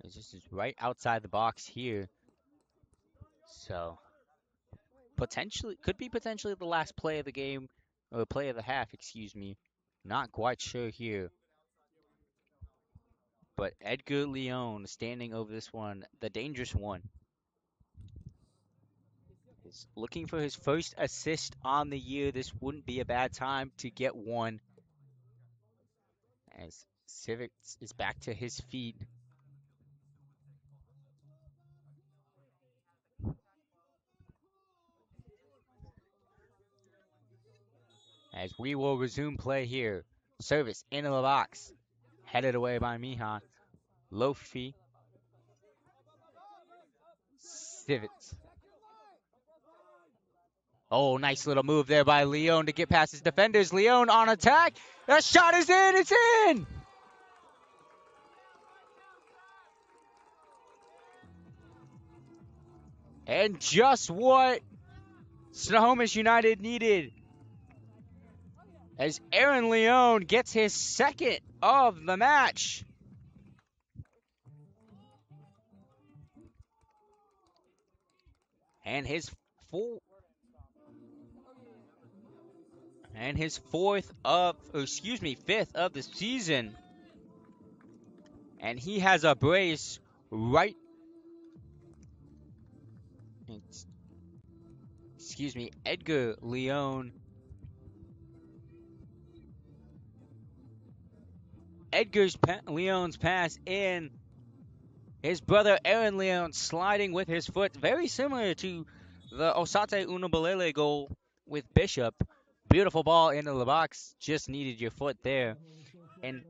This is right outside the box here. So could be potentially the last play of the game, or play of the half, excuse me. Not quite sure here. But Edgar Leone standing over this one, the dangerous one, is looking for his first assist on the year. This wouldn't be a bad time to get one. As Civits is back to his feet. As we will resume play here. Service into the box. Headed away by Mihan. Lofi. Civits. Oh, nice little move there by Leone to get past his defenders. Leone on attack. That shot is in. It's in. And just what Snohomish United needed, as Aaron Leone gets his second of the match. And his fifth of the season. And he has a brace right. Excuse me, Edgar Leone. Leone's pass in. His brother Aaron Leone sliding with his foot, very similar to the Osate Unabalele goal with Bishop. Beautiful ball into the box, just needed your foot there. And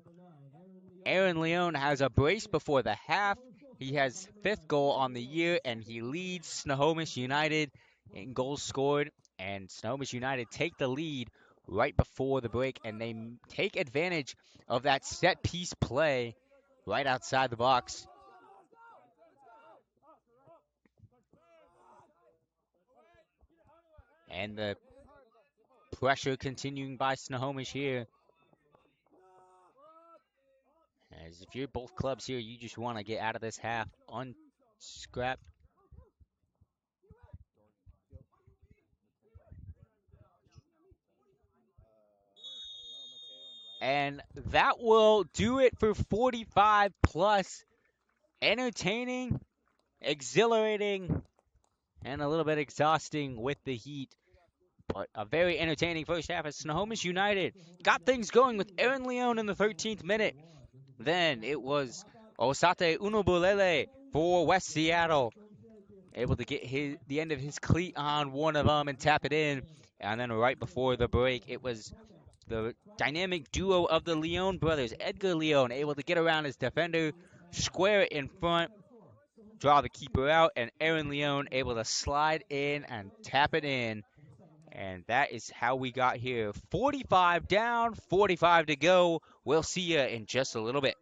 Aaron Leone has a brace before the half. He has 5th goal on the year, and he leads Snohomish United in goals scored. And Snohomish United take the lead right before the break, and they take advantage of that set piece play right outside the box. And the pressure continuing by Snohomish here. As if you're both clubs here, you just want to get out of this half unscrapped. And that will do it for 45 plus. Entertaining, exhilarating, and a little bit exhausting with the heat. But a very entertaining first half as Snohomish United got things going with Aaron Leone in the 13th minute. Then it was Osate Unobulele for West Seattle, able to get the end of his cleat on one of them and tap it in. And then right before the break, it was the dynamic duo of the Leone brothers, Edgar Leone, able to get around his defender, square it in front, draw the keeper out, and Aaron Leone able to slide in and tap it in. And that is how we got here. 45 down, 45 to go. We'll see you in just a little bit.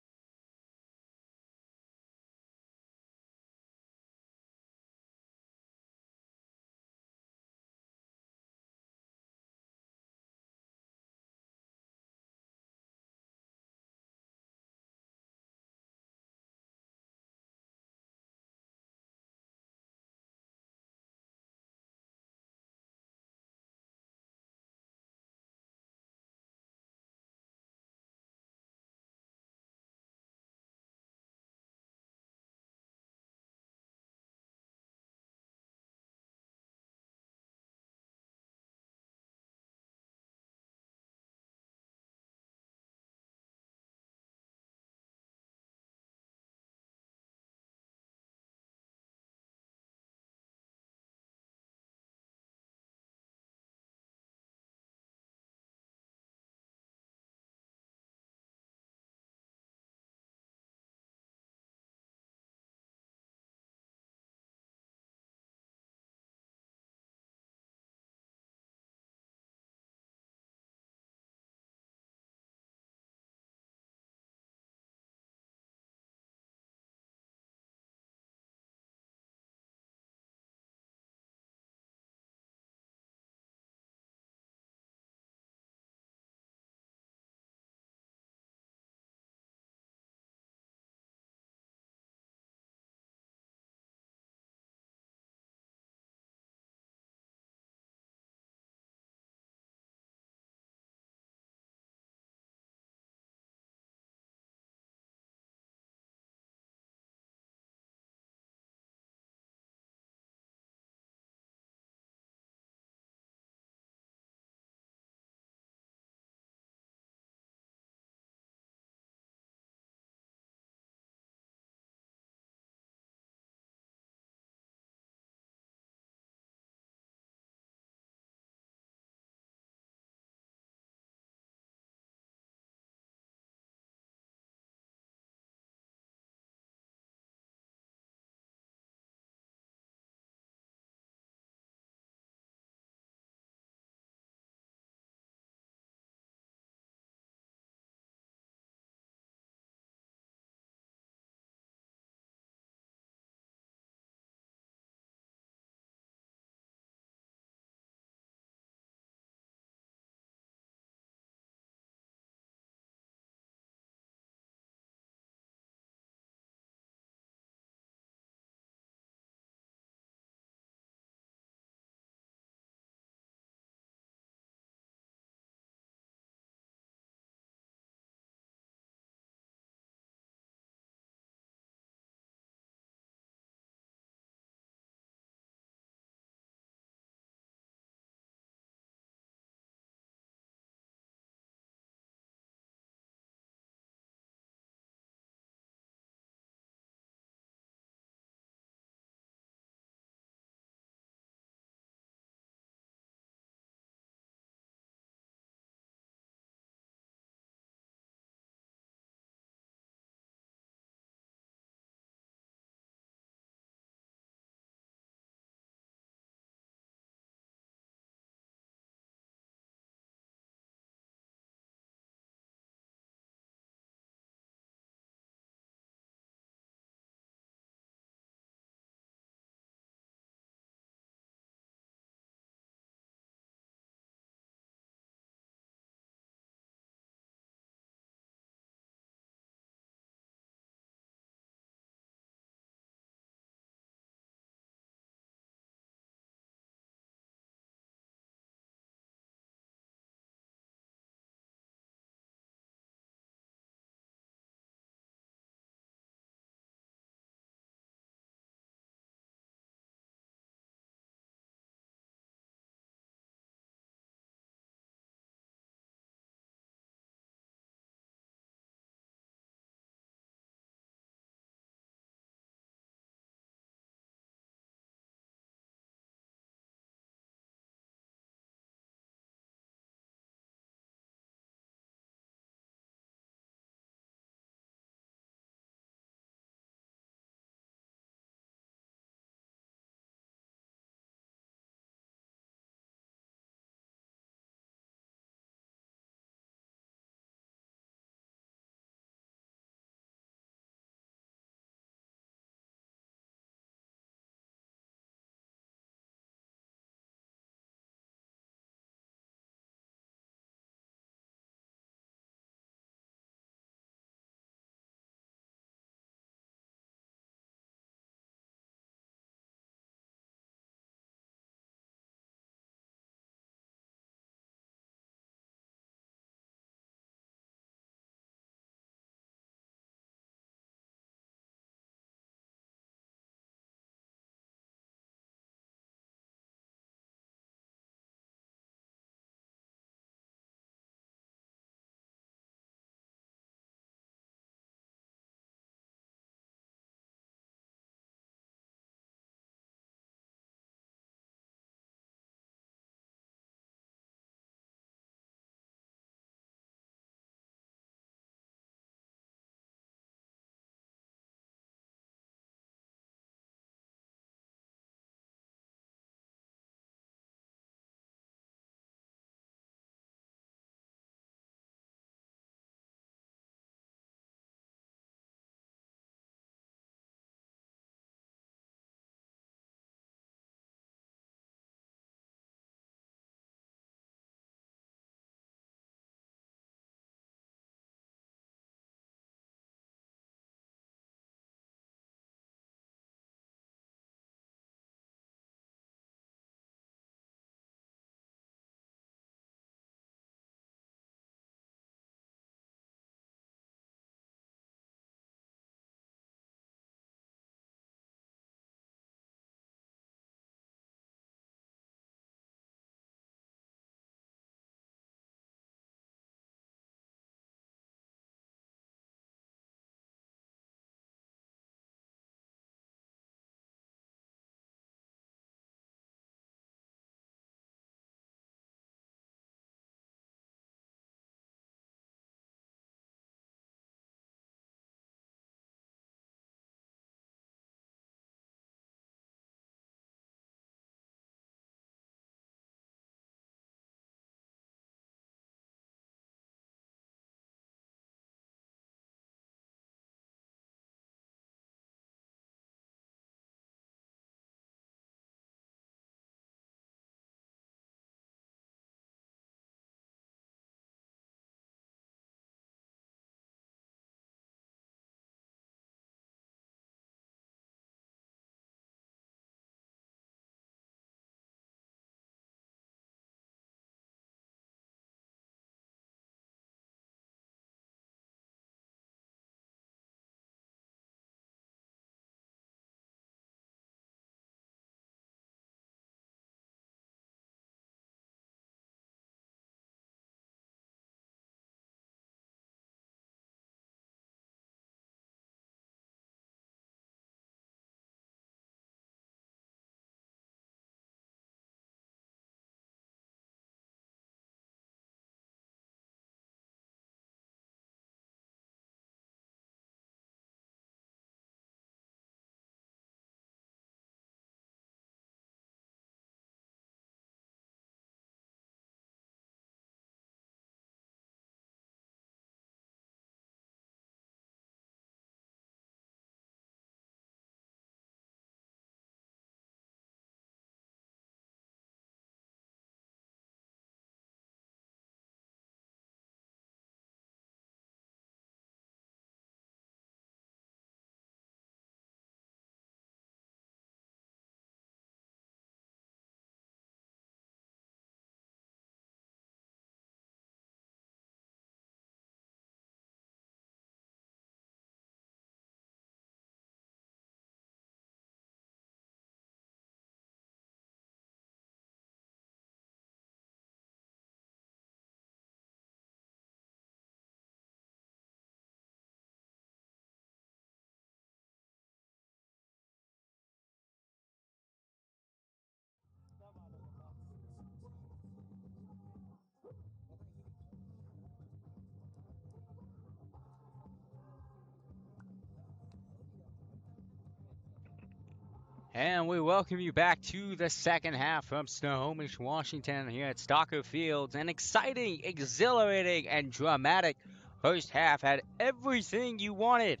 And we welcome you back to the second half from Snohomish, Washington, here at Stocker Fields. An exciting, exhilarating, and dramatic first half had everything you wanted.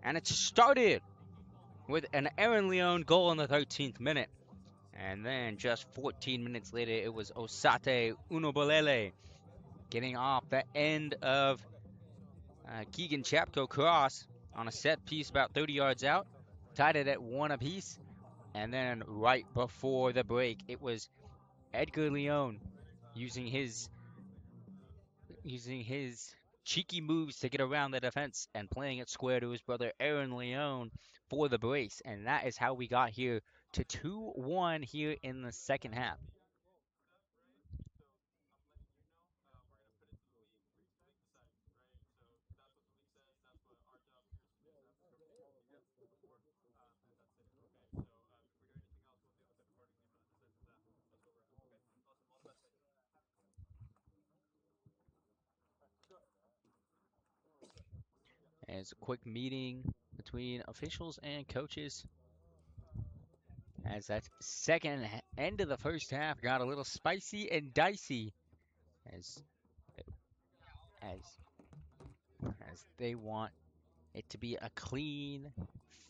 And it started with an Aaron Leon goal in the 13th minute. And then just 14 minutes later, it was Osate Unobolele getting off the end of Keegan Chapko cross on a set piece about 30 yards out. Tied it at 1 apiece. And then right before the break, it was Edgar Leon using his cheeky moves to get around the defense and playing it square to his brother Aaron Leon for the brace. And that is how we got here to 2-1 here in the second half. And it's a quick meeting between officials and coaches as that second end of the first half got a little spicy and dicey as as as they want it to be a clean,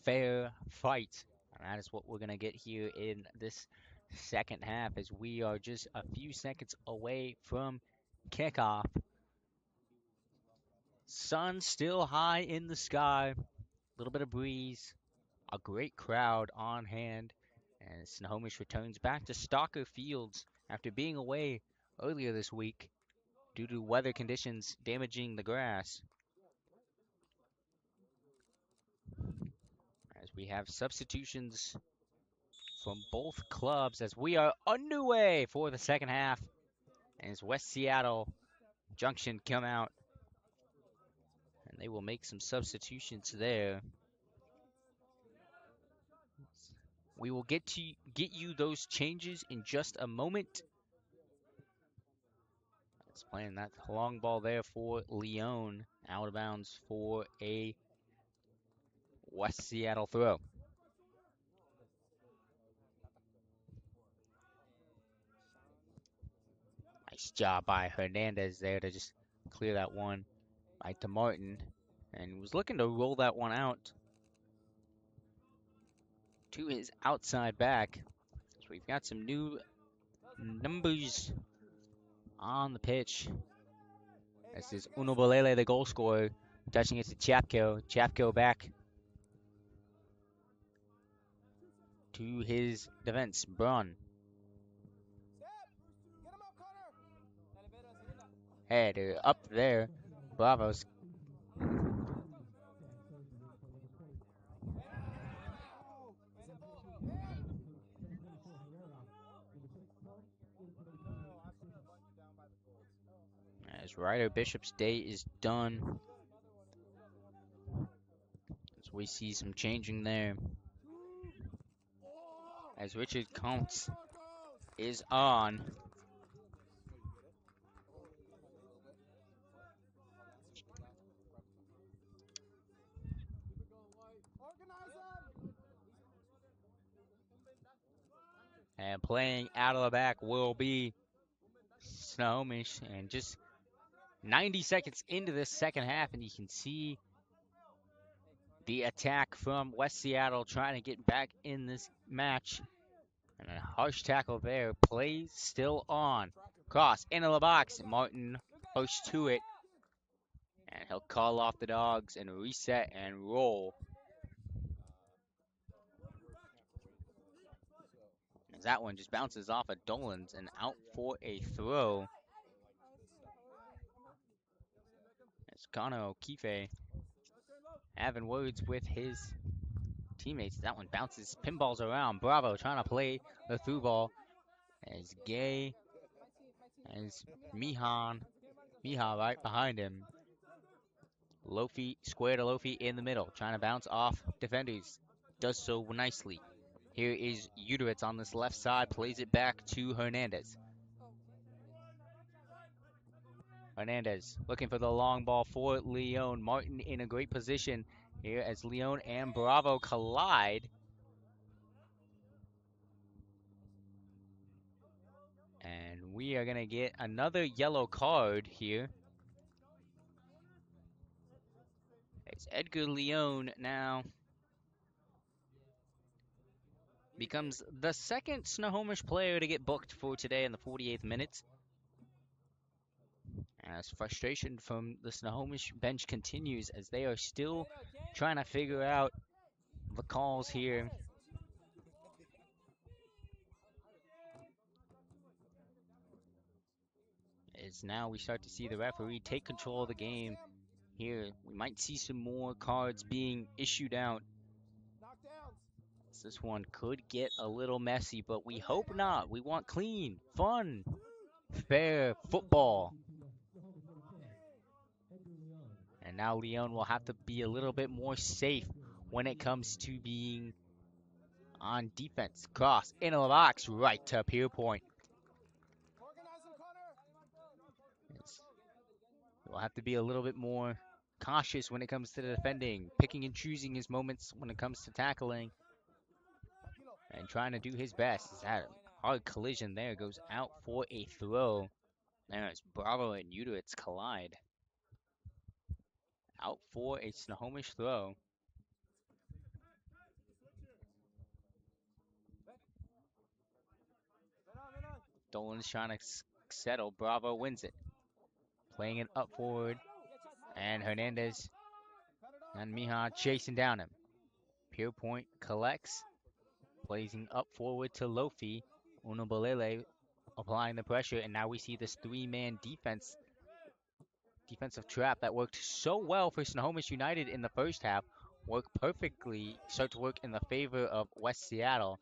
fair fight. And that is what we're going to get here in this second half as we are just a few seconds away from kickoff. Sun still high in the sky, a little bit of breeze, a great crowd on hand, and Snohomish returns back to Stocker Fields after being away earlier this week due to weather conditions damaging the grass. As we have substitutions from both clubs as we are underway for the second half. And as West Seattle Junction come out, and they will make some substitutions there. We will get you those changes in just a moment. It's playing that long ball there for Leon, out of bounds for a West Seattle throw. Nice job by Hernandez there to just clear that one right to Martin, and was looking to roll that one out to his outside back. So we've got some new numbers on the pitch. This is Unobolele, the goal scorer, touching it to Chapko. Chapko back to his defense, Braun. Header up there. Bravos. As Ryder Bishop's day is done. As we see some changing there. As Richard Counts is on. And playing out of the back will be Snohomish. And just 90 seconds into this second half, and you can see the attack from West Seattle trying to get back in this match. And a harsh tackle there. Play still on. Cross into the box. Martin pushed to it. And he'll call off the dogs and reset and roll. As that one just bounces off of Dolan's and out for a throw. As Connor O'Keefe having words with his teammates. That one bounces, pinballs around. Bravo trying to play the through ball. As Gay, as Miha right behind him. Lofi, square to Lofi in the middle, trying to bounce off defenders. Does so nicely. Here is Uderitz on this left side, plays it back to Hernandez. Hernandez looking for the long ball for Leon. Martin in a great position here as Leon and Bravo collide. we are going to get another yellow card here. It's Edgar Leone now becomes the second Snohomish player to get booked for today in the 48th minute. As frustration from the Snohomish bench continues as they are still trying to figure out the calls here. As now we start to see the referee take control of the game here. We might see some more cards being issued out. This one could get a little messy, but we hope not. We want clean, fun, fair football. And now Leon will have to be a little bit more safe when it comes to being on defense. Cross into the box, right to Pierpoint. We'll have to be a little bit more cautious when it comes to the defending, picking and choosing his moments when it comes to tackling, and trying to do his best. That hard collision there goes out for a throw. There's Bravo and Uterits collide. Out for a Snohomish throw. Dolan's trying to settle. Bravo wins it. Playing it up forward. And Hernandez and Miha chasing down him. Pierpoint collects. Blazing up forward to Lofi. Unobalele applying the pressure. And now we see this three-man defensive trap that worked so well for Snohomish United in the first half. Start to work in the favor of West Seattle.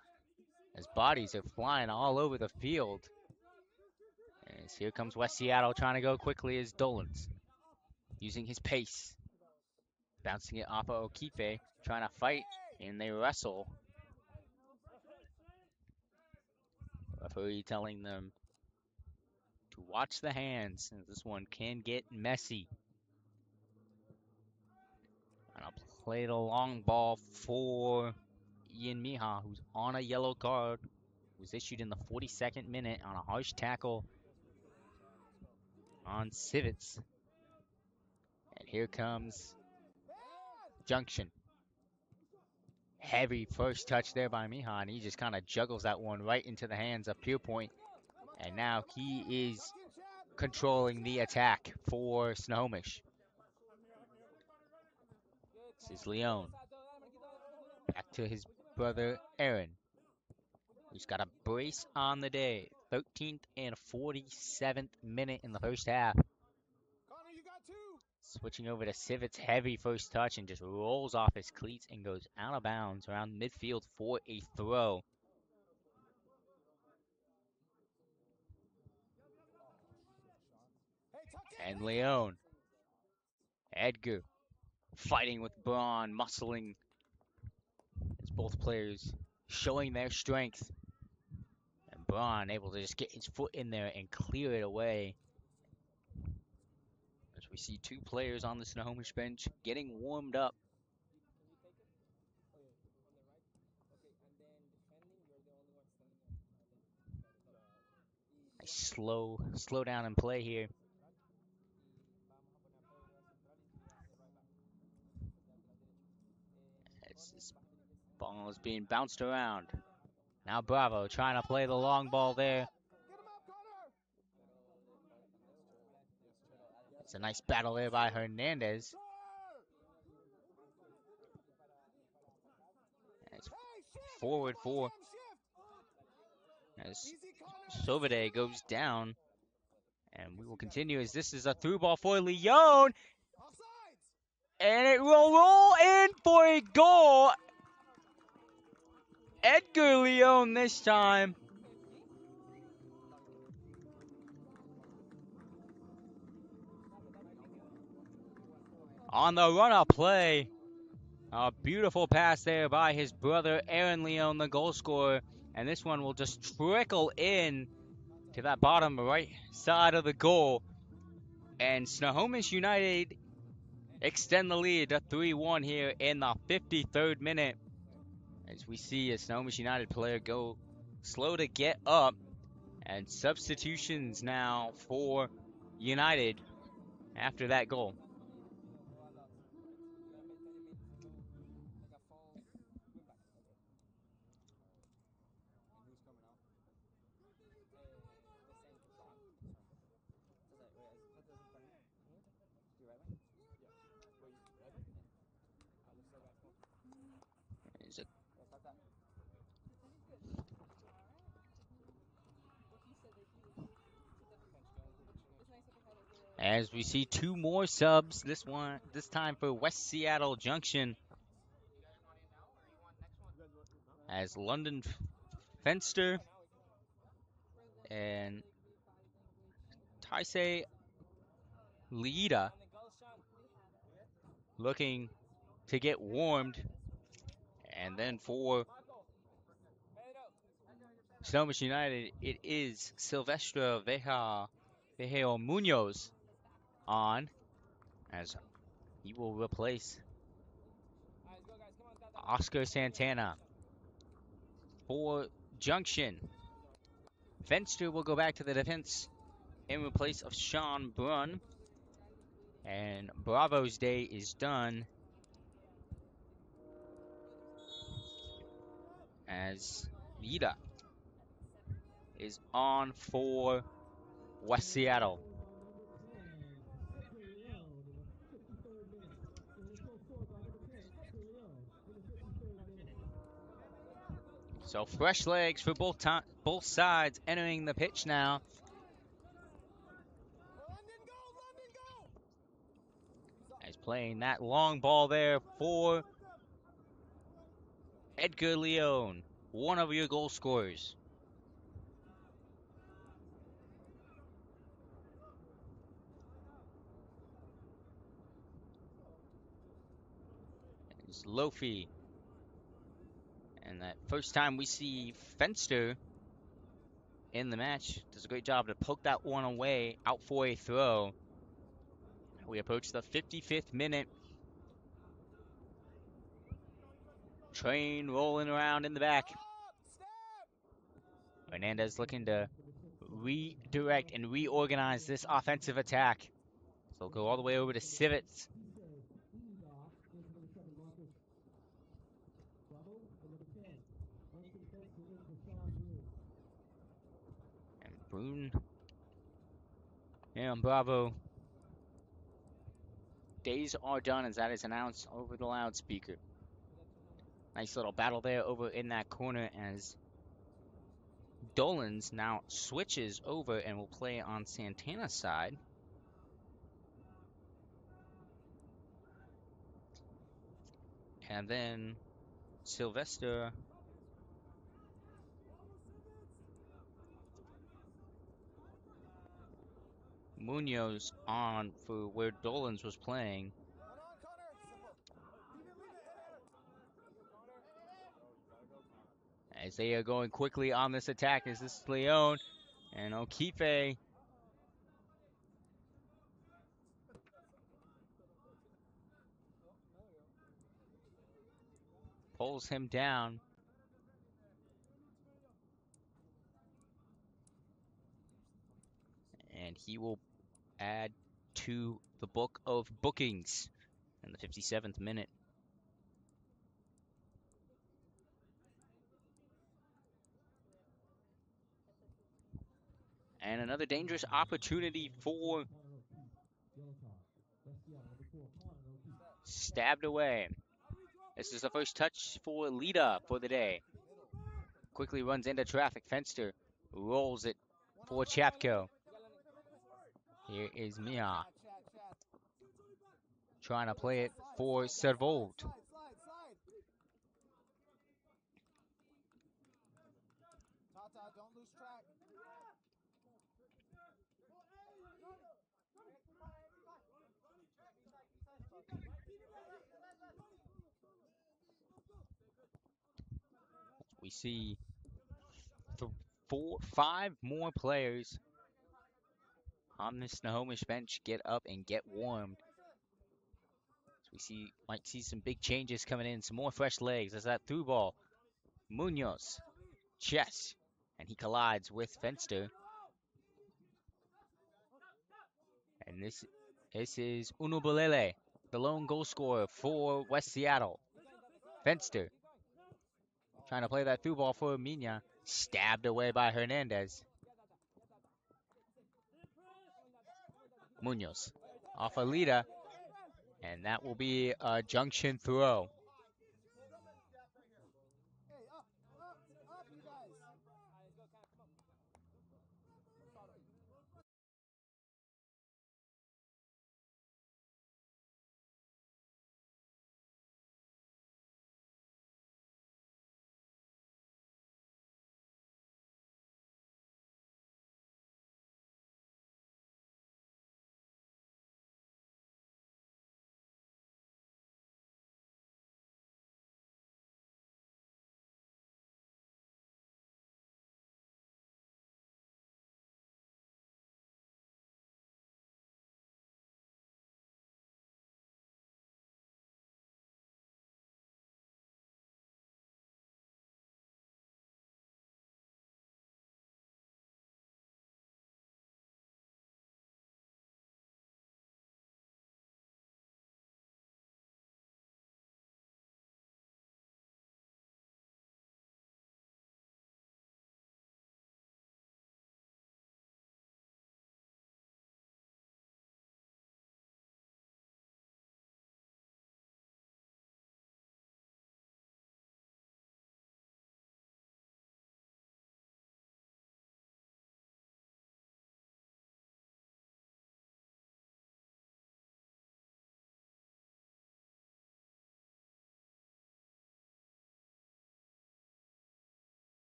As bodies are flying all over the field. As here comes West Seattle trying to go quickly as Dolan's using his pace. Bouncing it off of O'Keefe, trying to fight, and they wrestle. Referee telling them to watch the hands, as this one can get messy. And I'll play the long ball for Ian Miha, who's on a yellow card. Was issued in the 42nd minute on a harsh tackle on Civets. And here comes Junction. Heavy first touch there by Miha, and he just kind of juggles that one right into the hands of Pierpoint. And now he is controlling the attack for Snohomish. This is Leon. Back to his brother Aaron, who's got a brace on the day. 13th and 47th minute in the first half. Switching over to Civets, heavy first touch and just rolls off his cleats and goes out of bounds around midfield for a throw. And Leon. Edgar fighting with Braun, muscling as both players showing their strength. And Braun able to just get his foot in there and clear it away. As we see two players on the Snohomish bench getting warmed up. Nice slow down and play here. As this ball is being bounced around. Now Bravo trying to play the long ball there. It's a nice battle there by Hernandez. And it's forward four. As Sovade goes down. And we will continue as this is a through ball for Leon. And it will roll in for a goal. Edgar Leon this time. On the run-up play. A beautiful pass there by his brother Aaron Leon, the goal scorer. And this one will just trickle in to that bottom right side of the goal. And Snohomish United extend the lead to 3-1 here in the 53rd minute. As we see a Snohomish United player go slow to get up. And substitutions now for United after that goal. Is it- As we see two more subs, this time for West Seattle Junction, as London Fenster and Taisei Liida looking to get warmed. And then for Snohomish United, it is Silvestre Vejeo Munoz on, as he will replace Oscar Santana. For Junction, Fenster will go back to the defense in replace of Sean Brunn. And Bravo's day is done as Vida is on for West Seattle. So fresh legs for both sides entering the pitch now. As playing that long ball there for Edgar Leon, one of your goal scorers. It's Lofi. And that first time we see Fenster in the match, does a great job to poke that one away, out for a throw. We approach the 55th minute. Train rolling around in the back. Hernandez looking to redirect and reorganize this offensive attack. So we'll go all the way over to Civets. And Brune and Bravo. Days are done as that is announced over the loudspeaker. Nice little battle there over in that corner as Dolans now switches over and will play on Santana's side. And then Sylvester Munoz on for where Dolans was playing. As they are going quickly on this attack, as this is Leon and O'Keefe pulls him down. And he will add to the book of bookings in the 57th minute. And another dangerous opportunity for stabbed away. This is the first touch for Lita for the day. Quickly runs into traffic. Fenster rolls it for Chapko. Here is Mia trying to play it for Servold. Don't lose track. We see 5 more players on the Snohomish bench get up and get warmed. So we might see some big changes coming in, some more fresh legs. As that through ball, Munoz, Chess, And he collides with Fenster. And this is Unubulele, the lone goal scorer for West Seattle. Fenster trying to play that through ball for Mina. Stabbed away by Hernandez. Munoz off Alita. And that will be a Junction throw. Hey, up, you guys.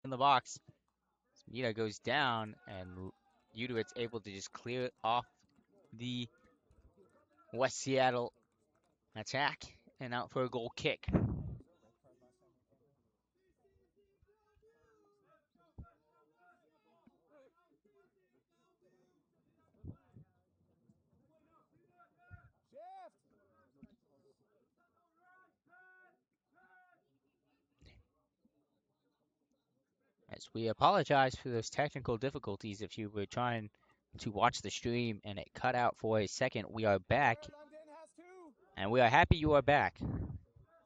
In the box. Mina goes down, and Udowit's able to just clear it off the West Seattle attack and out for a goal kick. As we apologize for those technical difficulties if you were trying to watch the stream and it cut out for a second. We are back, and we are happy you are back,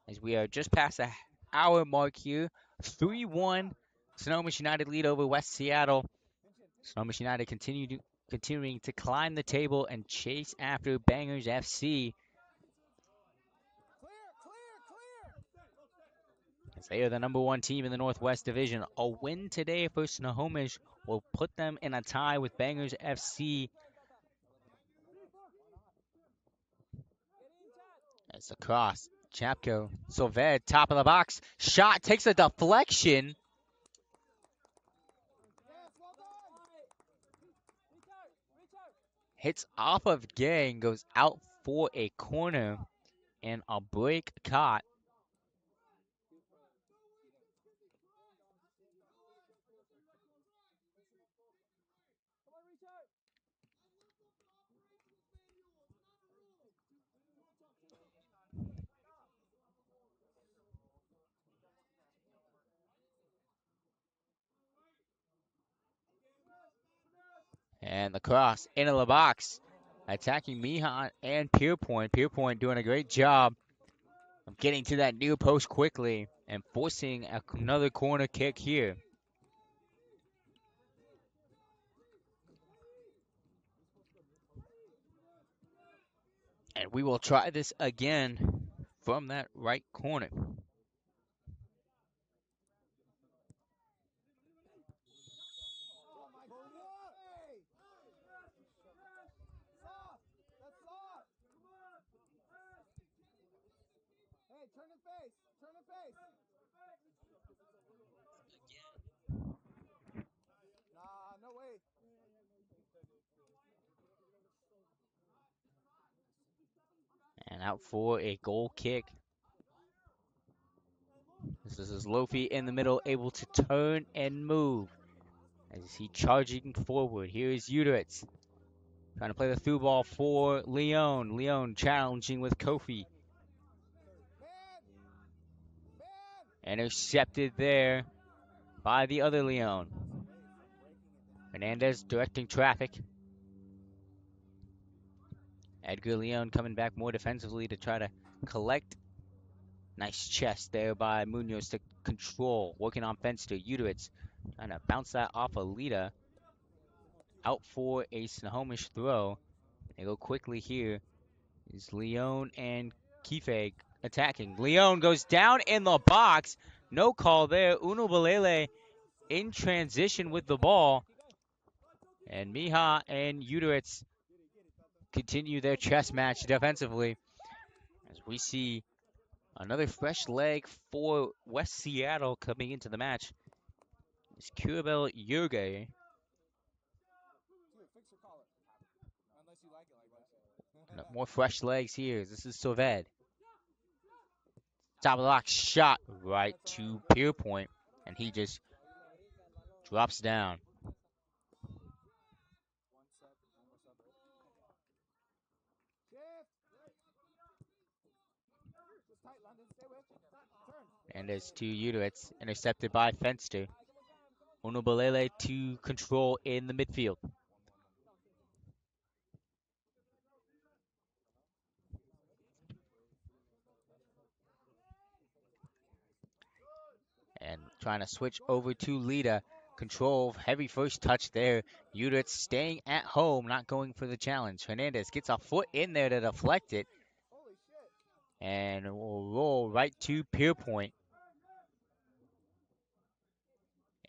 as we are just past the hour mark here. 3-1 Snohomish United lead over West Seattle. Snohomish United continuing to climb the table and chase after Bangers FC. As they are the #1 team in the Northwest Division. A win today for Snohomish will put them in a tie with Bangers FC. It's a cross. Chapko, Sylved, top of the box. Shot takes a deflection. Hits off of Gang, goes out for a corner, and a break caught. And the cross into the box. Attacking Mihan and Pierpoint. Pierpoint doing a great job of getting to that near post quickly and forcing another corner kick here. And we will try this again from that right corner. Hey, turn and face. Turn and face. Nah, no way. And out for a goal kick. This is Lofi in the middle, able to turn and move. As he charging forward. Here is Uteritz. Trying to play the through ball for Leon. Leon challenging with Kofi. Intercepted there by the other Leon. Hernandez directing traffic. Edgar Leon coming back more defensively to try to collect. Nice chest there by Munoz to control. Working on Fenster. Uteritz trying to bounce that off of Lita. Out for a Snohomish throw. They go quickly here. Is Leon and Kifeg attacking. Leon goes down in the box. No call there. Uno Balele in transition with the ball. And Miha and Uteritz continue their chess match defensively. As we see another fresh leg for West Seattle coming into the match. It's Kurabel Yurge. More fresh legs here. This is Soved. Top of the box shot right to Pierpoint. And he just drops down. And there's to Uteritz, intercepted by Fenster. Unubalele to control in the midfield. And trying to switch over to Lita. Control, heavy first touch there. Uteritz staying at home, not going for the challenge. Hernandez gets a foot in there to deflect it. And will roll right to Pierpoint.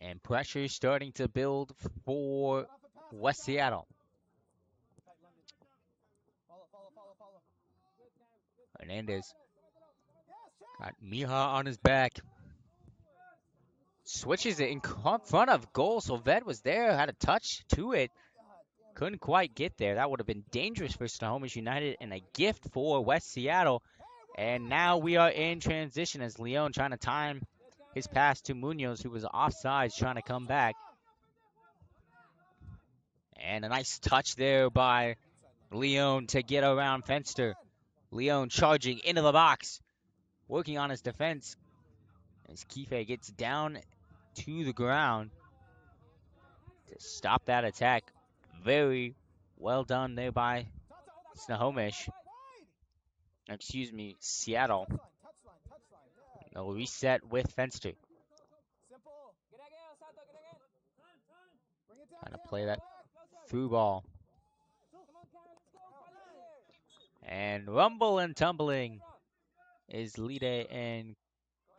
And pressure starting to build for West Seattle. Hernandez got Miha on his back. Switches it in front of goal. So Ved was there, had a touch to it. Couldn't quite get there. That would have been dangerous for Snohomish United and a gift for West Seattle. And now we are in transition as Leon trying to time his pass to Munoz, who was offsides, trying to come back. And a nice touch there by Leon to get around Fenster. Leon charging into the box, working on his defense as Kife gets down to the ground to stop that attack. Very well done there by Snohomish. Excuse me, Seattle. They'll reset with Fenster. Trying to play that through ball. And rumble and tumbling is Lide and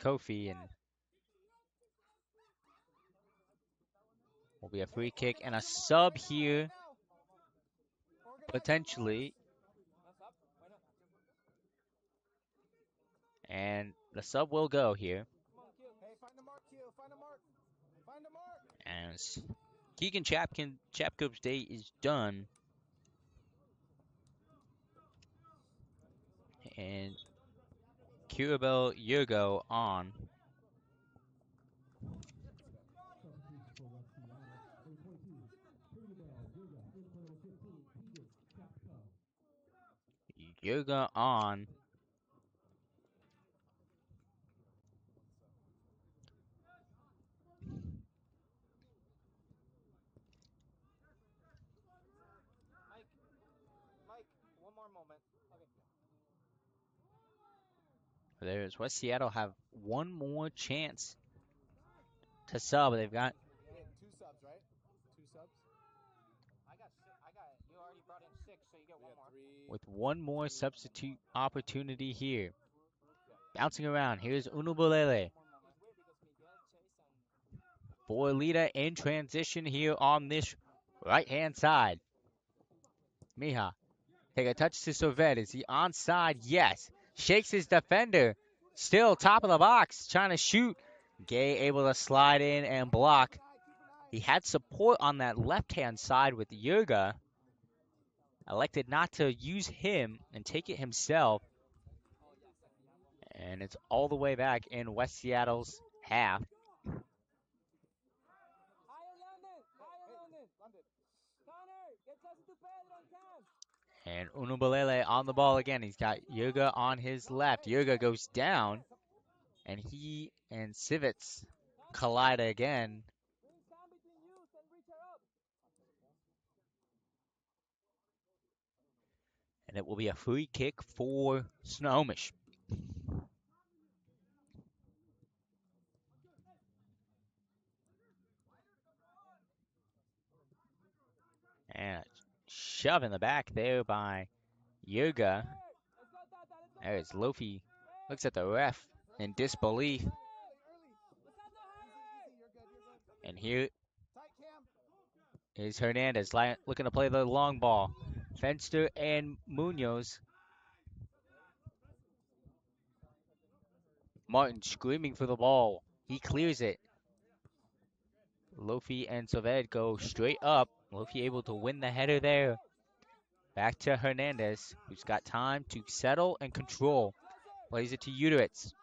Kofi, and will be a free kick and a sub here, potentially. And the sub will go here. And Keegan Chapcope's day is done. And Kurabel Yurgo on. Yurgo on. Mike, one more moment. There's West Seattle have one more chance to sub. They've got 2 subs, right? 2 subs. You already brought in 6, so you get one more. with one more substitute opportunity here. Bouncing around. Here's Unubulele for Lita in transition here on this right-hand side. Miha, take a touch to Servet. Is he onside? Yes. Shakes his defender. Still top of the box, trying to shoot. Gay able to slide in and block. He had support on that left-hand side with Yurga. Elected not to use him and take it himself. And it's all the way back in West Seattle's half. And Unubulele on the ball again. He's got Yurga on his left. Yurga goes down. And he and Civets collide again. And it will be a free kick for Snohomish. And a shove in the back there by Yurga. There's Lofi. Looks at the ref in disbelief. And here is Hernandez looking to play the long ball. Fenster and Munoz. Martin screaming for the ball. He clears it. Lofi and Saved go straight up. Lofi able to win the header there. Back to Hernandez, who's got time to settle and control. Plays it to Uteritz.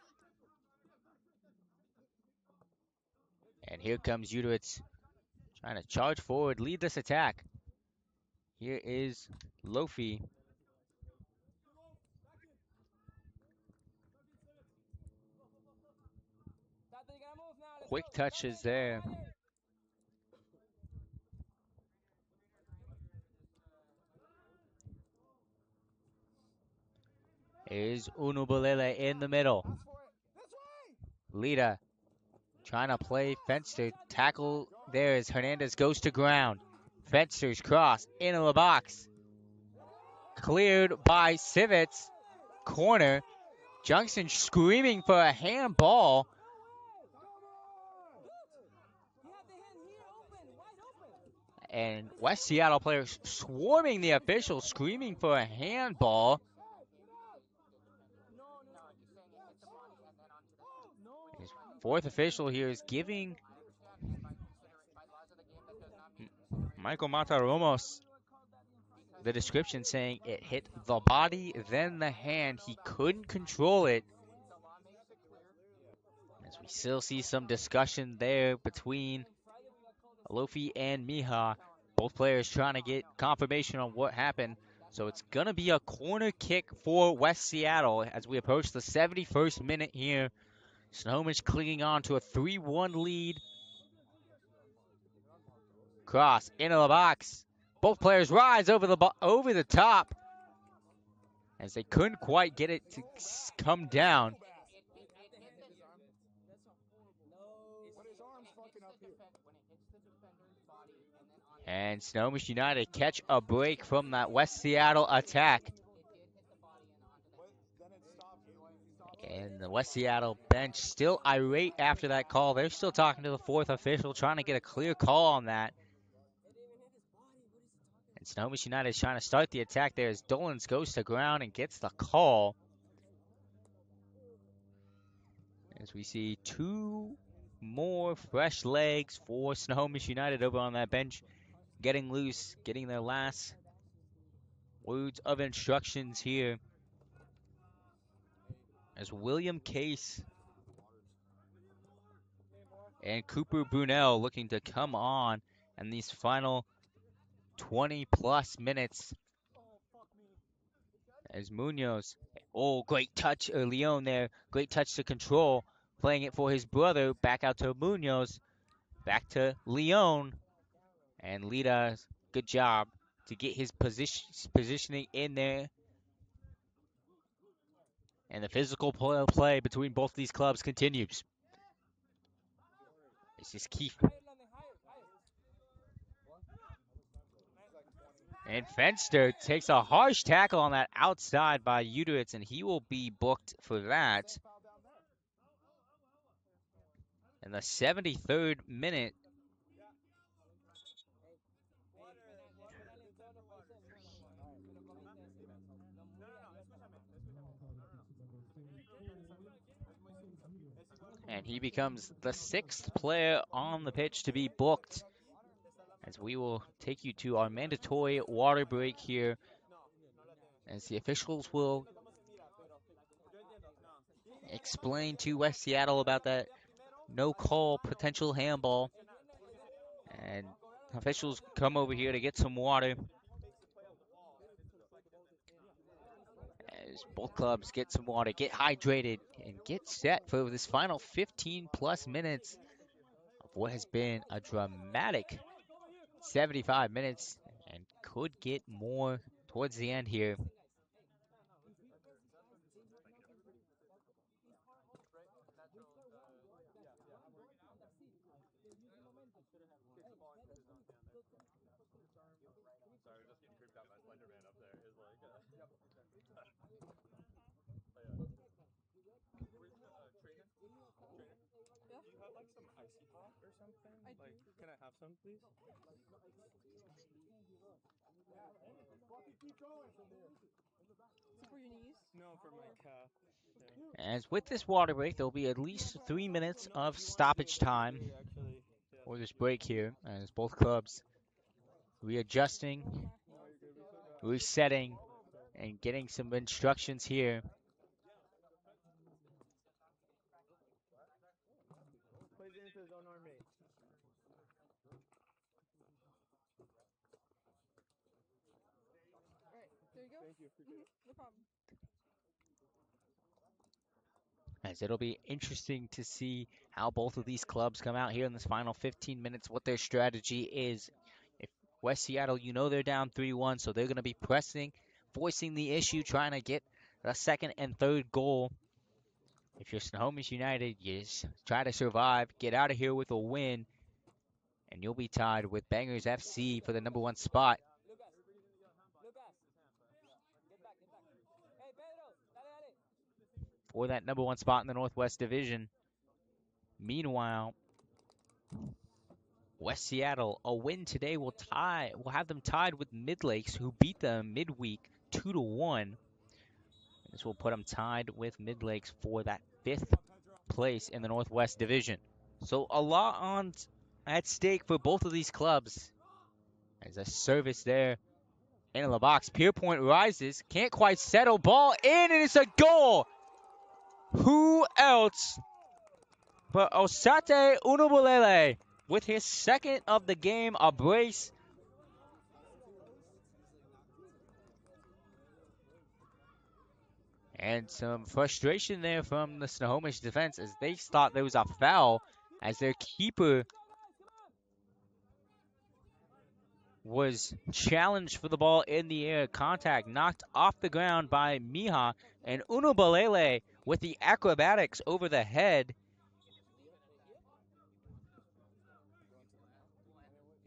And here comes Uteritz trying to charge forward, lead this attack. Here is Lofi. Quick touches there. Is Unubulele in the middle. Lita trying to play Fenster. Tackle there as Hernandez goes to ground. Fenster's cross into the box. Cleared by Civets. Corner. Junction screaming for a handball. And West Seattle players swarming the officials, screaming for a handball. His fourth official here is giving Michael Mataromos the description, saying it hit the body, then the hand. He couldn't control it. As we still see some discussion there between Lofi and Miha. Both players trying to get confirmation on what happened. So it's going to be a corner kick for West Seattle as we approach the 71st minute here. Snohomish clinging on to a 3-1 lead. Cross into the box. Both players rise over the top as they couldn't quite get it to come down. And Snohomish United catch a break from that West Seattle attack. And the West Seattle bench still irate after that call. They're still talking to the fourth official, trying to get a clear call on that. And Snohomish United is trying to start the attack there as Dolans goes to ground and gets the call. As we see two more fresh legs for Snohomish United over on that bench, getting loose, getting their last words of instructions here. As William Case and Cooper Brunel looking to come on in these final 20-plus minutes. As Munoz, great touch, Leon there, great touch to control, playing it for his brother, back out to Munoz, back to Leon, and Lita, good job to get his positioning in there. And the physical play between both these clubs continues. It's just Keith. And Fenster takes a harsh tackle on that outside by Uteritz, and he will be booked for that. In the 73rd minute, and he becomes the 6th player on the pitch to be booked, as we will take you to our mandatory water break here, as the officials will explain to West Seattle about that no call potential handball, and officials come over here to get some water as both clubs get some water, get hydrated, and get set for this final 15 plus minutes of what has been a dramatic 75 minutes and could get more towards the end here. I do. Can I have some, please? So for your knees? No, for my calf. As with this water break, there'll be at least 3 minutes of stoppage time Actually, for this break here, as both clubs readjusting, resetting, and getting some instructions here. Plays into his own army. Alright, there you go. Thank you. Appreciate it. No problem. As it'll be interesting to see how both of these clubs come out here in this final 15 minutes, what their strategy is. If West Seattle, you know they're down 3-1, so they're going to be pressing, voicing the issue, trying to get the second and third goal. If you're Snohomish United, you just try to survive, get out of here with a win, and you'll be tied with Bangers FC for the #1 spot. For that #1 spot in the Northwest Division. Meanwhile, West Seattle, a win today will have them tied with Midlakes, who beat them midweek 2-1. This will put them tied with Midlakes for that 5th place in the Northwest Division. So a lot at stake for both of these clubs. As a service there into the box, Pierpoint rises, can't quite settle, ball in, and it's a goal. Who else but Osate Unubulele with his 2nd of the game, a brace. And some frustration there from the Snohomish defense as they thought there was a foul as their keeper was challenged for the ball in the air. Contact knocked off the ground by Miha, and Unubalele with the acrobatics over the head.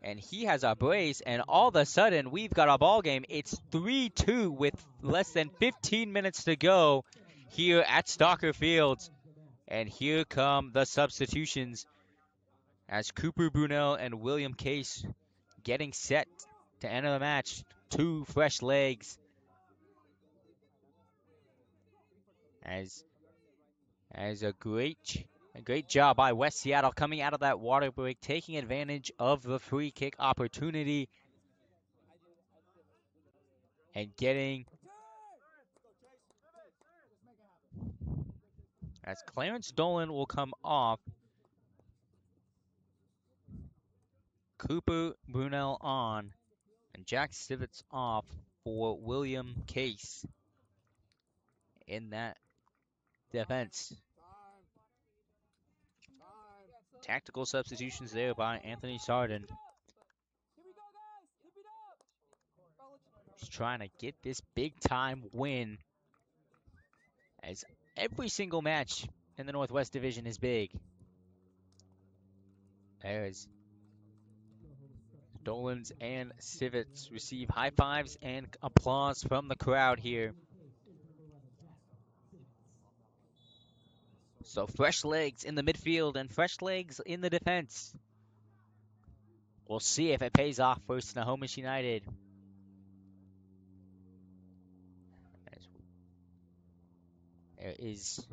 And he has a brace, and all of a sudden, we've got a ball game. It's 3-2 with less than 15 minutes to go here at Stalker Fields. And here come the substitutions as Cooper Brunel and William Case getting set to enter the match. 2 fresh legs. As a great job by West Seattle coming out of that water break, taking advantage of the free kick opportunity and getting, as Clarence Dolan will come off, Cooper Brunel on, and Jack Stivitz off for William Case in that defense. Tactical substitutions there by Anthony Sarden. Just trying to get this big time win, as every single match in the Northwest Division is big. There's Dolans and Civets receive high fives and applause from the crowd here. So fresh legs in the midfield and fresh legs in the defense. We'll see if it pays off for Snohomish United. There is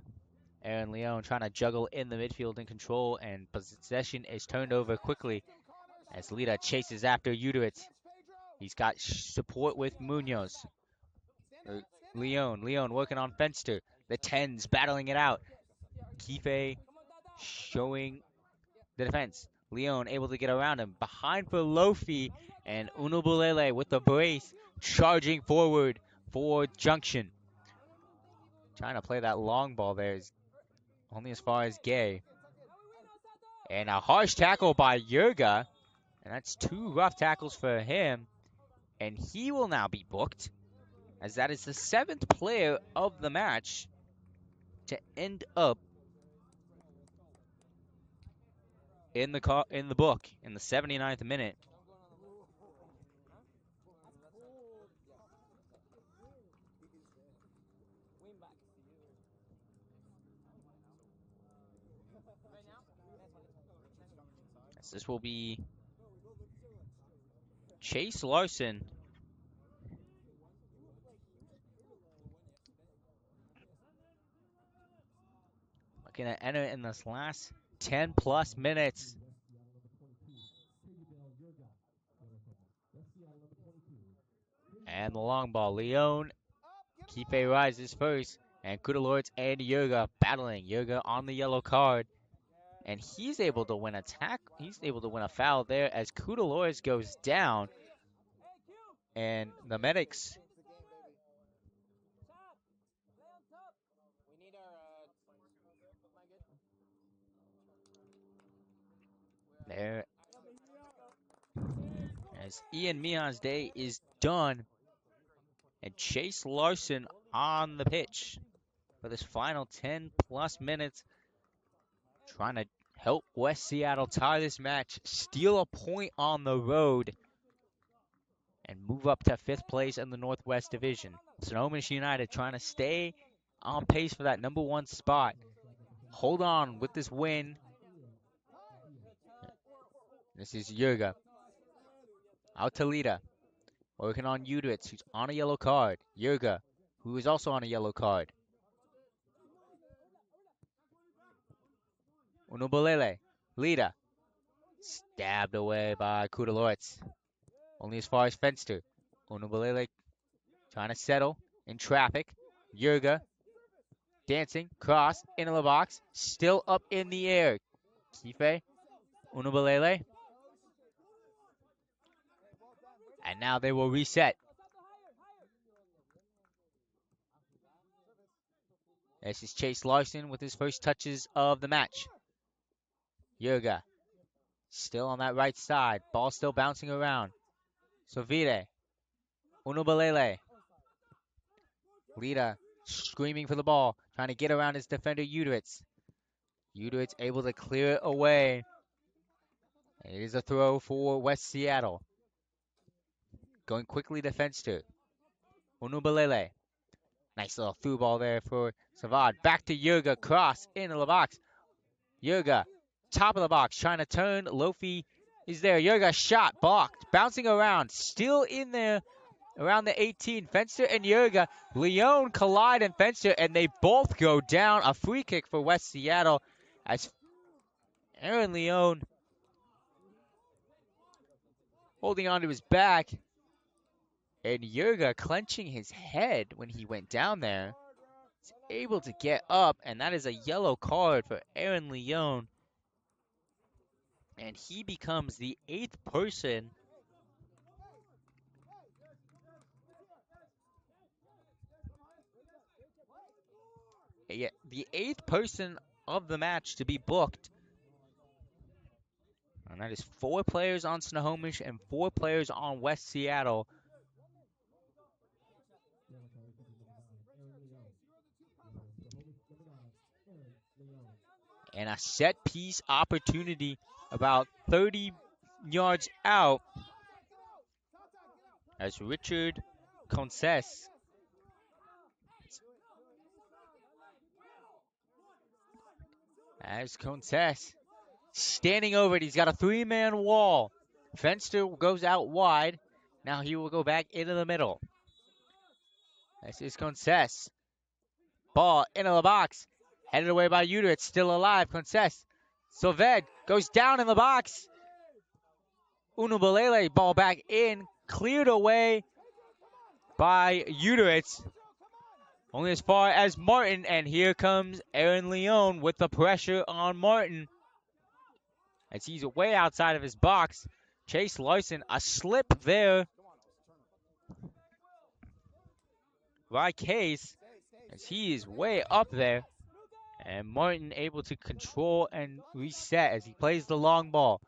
Aaron Leone trying to juggle in the midfield and control, and possession is turned over quickly as Lita chases after Uteritz. He's got support with Munoz. Leone working on Fenster. The 10s battling it out. Kife showing the defense. Leone able to get around him. Behind for Lofi, and Unubulele with the brace charging forward for Junction. Trying to play that long ball there is only as far as Gay. And a harsh tackle by Yurga. And that's 2 rough tackles for him. And he will now be booked, as that is the 7th player of the match to end up in the book in the 79th minute. As this will be Chase Larson. Looking to enter in this last 10 plus minutes. And the long ball. Leone. Kife rises first. And Kudalords and Yurga battling. Yurga on the yellow card. And he's able to win He's able to win a foul there as Kudalords goes down. And the medics. There. As Ian Mihon's day is done. And Chase Larson on the pitch for this final 10 plus minutes. Trying to help West Seattle tie this match, steal a point on the road, and move up to 5th place in the Northwest Division. Snohomish United trying to stay on pace for that number 1 spot. Hold on with this win. This is Yurga. Out to Lita. Working on Uteritz, who's on a yellow card. Yurga, who is also on a yellow card. Unubulele. Lita. Stabbed away by Kudalorts. Only as far as Fenster. Unubulele trying to settle in traffic. Yurga dancing, cross, into the box. Still up in the air. Kife. Unubulele. And now they will reset. This is Chase Larson with his first touches of the match. Yurga still on that right side. Ball still bouncing around. Sovide. Unubulele. Lita screaming for the ball. Trying to get around his defender, Uteritz. Uteritz able to clear it away. It is a throw for West Seattle. Going quickly to Fenster. Unubulele. Nice little through ball there for Savad. Back to Yurga. Cross into the box. Yurga. Top of the box. Trying to turn. Lofi is there. Yurga shot. Blocked. Bouncing around. Still in there. Around the 18. Fenster and Yurga. Leone collide and Fenster. And they both go down. A free kick for West Seattle. As Aaron Leone holding onto his back. And Yurga clenching his head when he went down there. He's able to get up, and that is a yellow card for Aaron Leone. And he becomes the 8th person the 8th person of the match to be booked. And that is 4 players on Snohomish and 4 players on West Seattle. And a set piece opportunity about 30 yards out as Richard Conces As Contes standing over it. He's got a 3-man wall. Fenster goes out wide. Now he will go back into the middle. This is Conces. Ball into the box. Headed away by Uter. Still alive. Conces. Soved goes down in the box. Unubalele, ball back in. Cleared away by Uteritz. Only as far as Martin. And here comes Aaron Leone with the pressure on Martin. As he's way outside of his box. Chase Larson, a slip there by Case. As he is way up there. And Martin able to control and reset as he plays the long ball.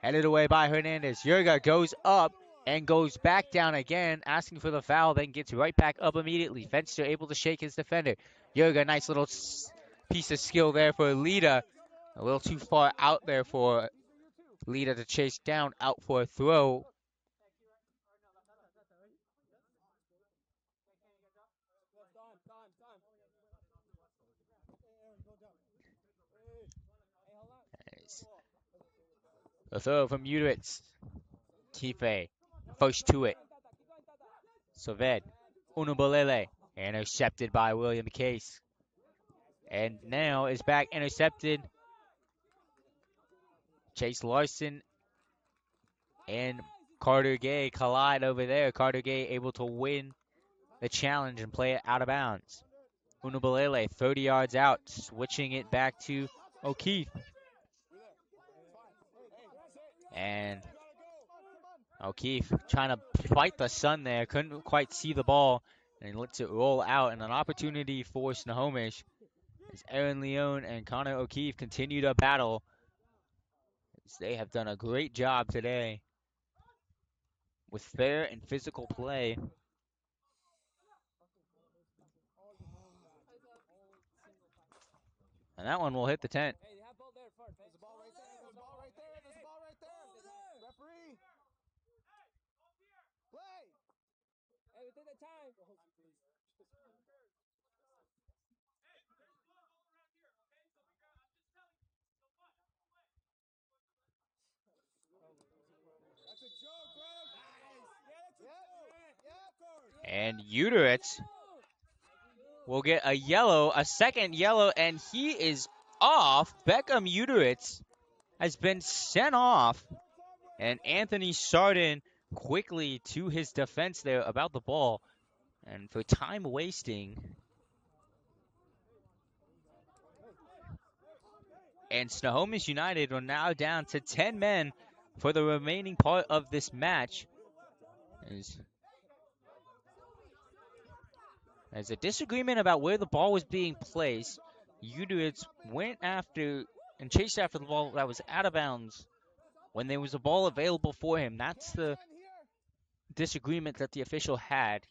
Headed away by Hernandez. Yerga goes up and goes back down again, asking for the foul, then gets right back up immediately. Fenster able to shake his defender. Yerga, nice little piece of skill there for Lita. A little too far out there for Lita to chase down, out for a throw. A throw from Uteritz. Kife, first to it. Soved, Unubalele, intercepted by William Case. And now is back intercepted. Chase Larson and Carter Gay collide over there. Carter Gay able to win the challenge and play it out of bounds. Unubalele 30 yards out, switching it back to O'Keefe. And O'Keefe trying to fight the sun there. Couldn't quite see the ball and lets it roll out. And an opportunity for Snohomish as Aaron Leone and Connor O'Keefe continue to battle. As they have done a great job today with fair and physical play. And that one will hit the tent. There's a ball right there. There's a ball right there. There's a ball right there. Referee. Play. Hey, within the time. That's a joke, bro. And Uteritz will get a yellow, a second yellow, and he is off. Beckham Uteritz has been sent off. And Anthony Sardin quickly to his defense there about the ball. And for time wasting. And Snohomish United are now down to 10 men for the remaining part of this match. There's a disagreement about where the ball was being placed. Uteritz went after and chased after the ball that was out of bounds when there was a ball available for him. That's the disagreement that the official had,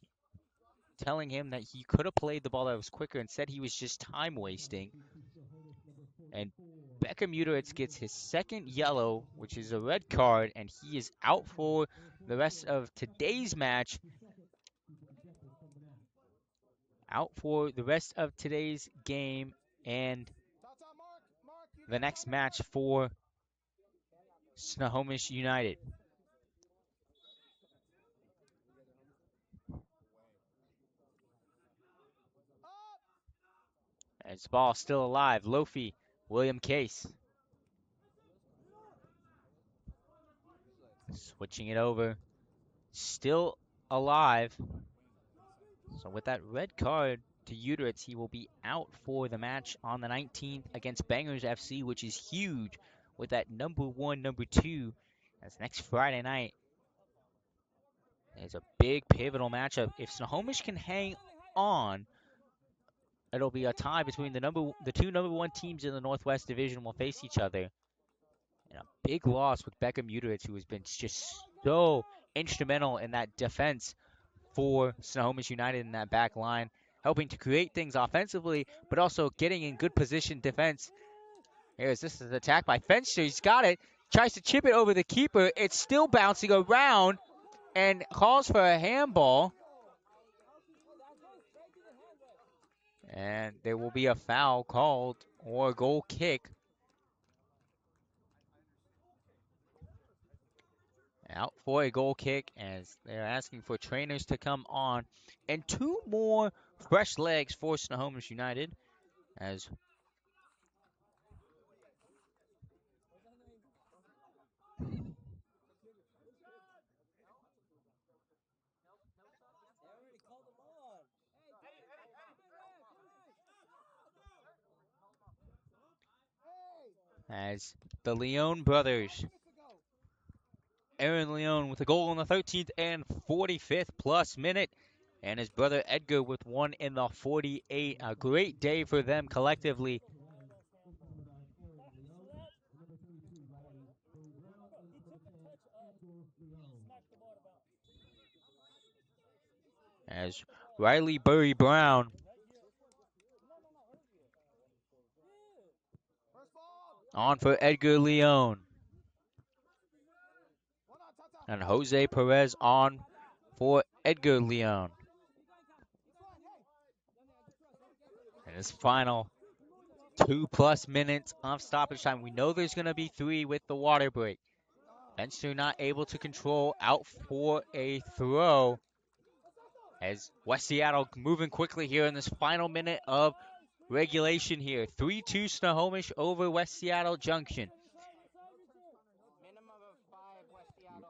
telling him that he could have played the ball that was quicker and said he was just time wasting. And Beckham Uteritz gets his second yellow, which is a red card, and he is out for the rest of today's match. Out for the rest of today's game and the next match for Snohomish United. As the ball still alive, Lofi, William Case. Switching it over. Still alive. So with that red card to Uteritz, he will be out for the match on the 19th against Bangers FC, which is huge with that number 1, number 2. That's next Friday night. It's a big pivotal matchup. If Snohomish can hang on, it'll be a tie between the two number 1 teams in the Northwest Division will face each other. And a big loss with Beckham Uteritz, who has been just so instrumental in that defense for Snohomish United in that back line, helping to create things offensively, but also getting in good position defense. This is an attack by Fenster. He's got it. Tries to chip it over the keeper. It's still bouncing around and calls for a handball. And there will be a foul called or a goal kick. Out for a goal kick as they're asking for trainers to come on. And 2 more fresh legs for Snohomish United as the Leone brothers, Aaron Leone with a goal in the 13th and 45th plus minute, and his brother Edgar with one in the 48th. A great day for them collectively. As Riley Burry Brown on for Edgar Leone. And Jose Perez on for Edgar Leone. And his final 2+ minutes of stoppage time. We know there's going to be 3 with the water break. Fenster not able to control, out for a throw. As West Seattle moving quickly here in this final minute of regulation here. 3-2 Snohomish over West Seattle Junction. Minimum of 5 West Seattle.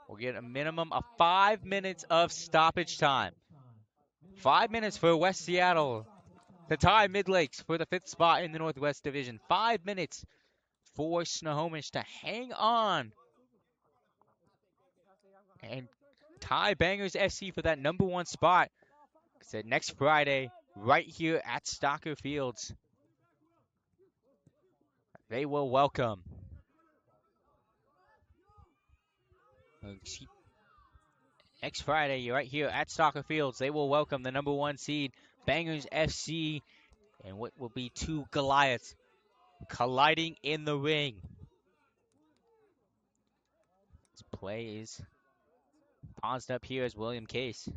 We'll get a minimum of 5 minutes of stoppage time. 5 minutes for West Seattle to tie Mid-Lakes for the 5th spot in the Northwest Division. 5 minutes for Snohomish to hang on and tie Bangers FC for that number 1 spot. Said next Friday, right here at Stocker Fields. They will welcome next Friday, right here at Stocker Fields. They will welcome the number 1 seed Bangers FC and what will be 2 Goliaths colliding in the ring. This play is paused up here as William Case.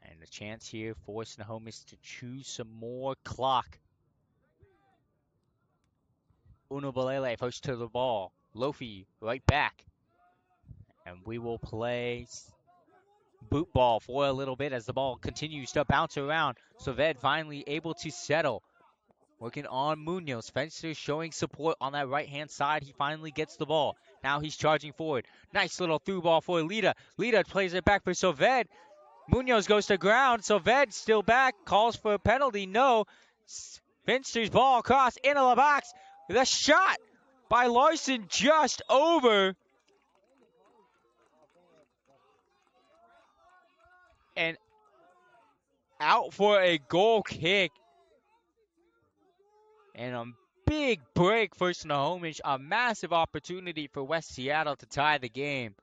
And a chance here for Snohomish to choose some more clock. Uno Balele first to the ball. Lofi right back. And we will play boot ball for a little bit as the ball continues to bounce around. Saved finally able to settle. Working on Munoz. Fenster showing support on that right-hand side. He finally gets the ball. Now he's charging forward. Nice little through ball for Lita. Lita plays it back for Saved. Munoz goes to ground. Saved still back. Calls for a penalty. No. Fenster's ball across into the box. The shot by Larson just over. And out for a goal kick. And a big break for Snohomish. A massive opportunity for West Seattle to tie the game.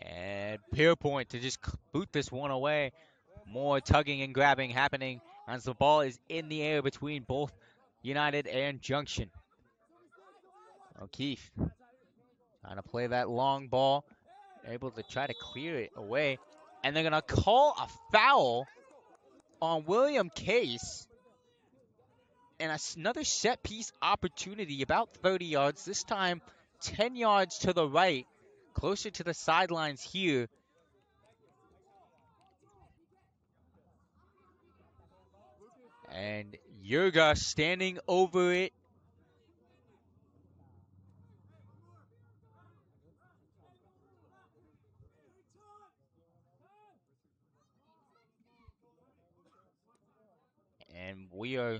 And Pierpoint to just boot this one away. More tugging and grabbing happening as the ball is in the air between both United and Junction. O'Keefe trying to play that long ball. Able to try to clear it away. And they're going to call a foul on William Case. And another set piece opportunity about 30 yards. This time 10 yards to the right. Closer to the sidelines here. And Yurga standing over it. And we are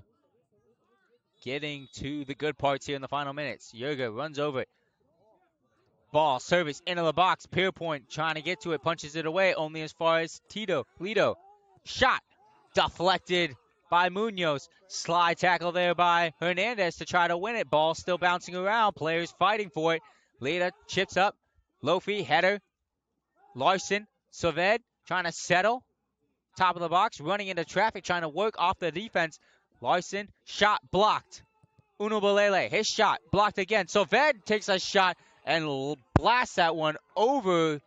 getting to the good parts here in the final minutes. Yurga runs over it. Ball, service into the box. Pierpoint trying to get to it. Punches it away only as far as Lito. Shot deflected by Munoz. Slide tackle there by Hernandez to try to win it. Ball still bouncing around. Players fighting for it. Lita chips up. Lofi, header. Larson, Saved trying to settle. top of the box, running into traffic, trying to work off the defense. Larson, shot blocked. Unubalele, his shot blocked again. So Ved takes a shot and blasts that one over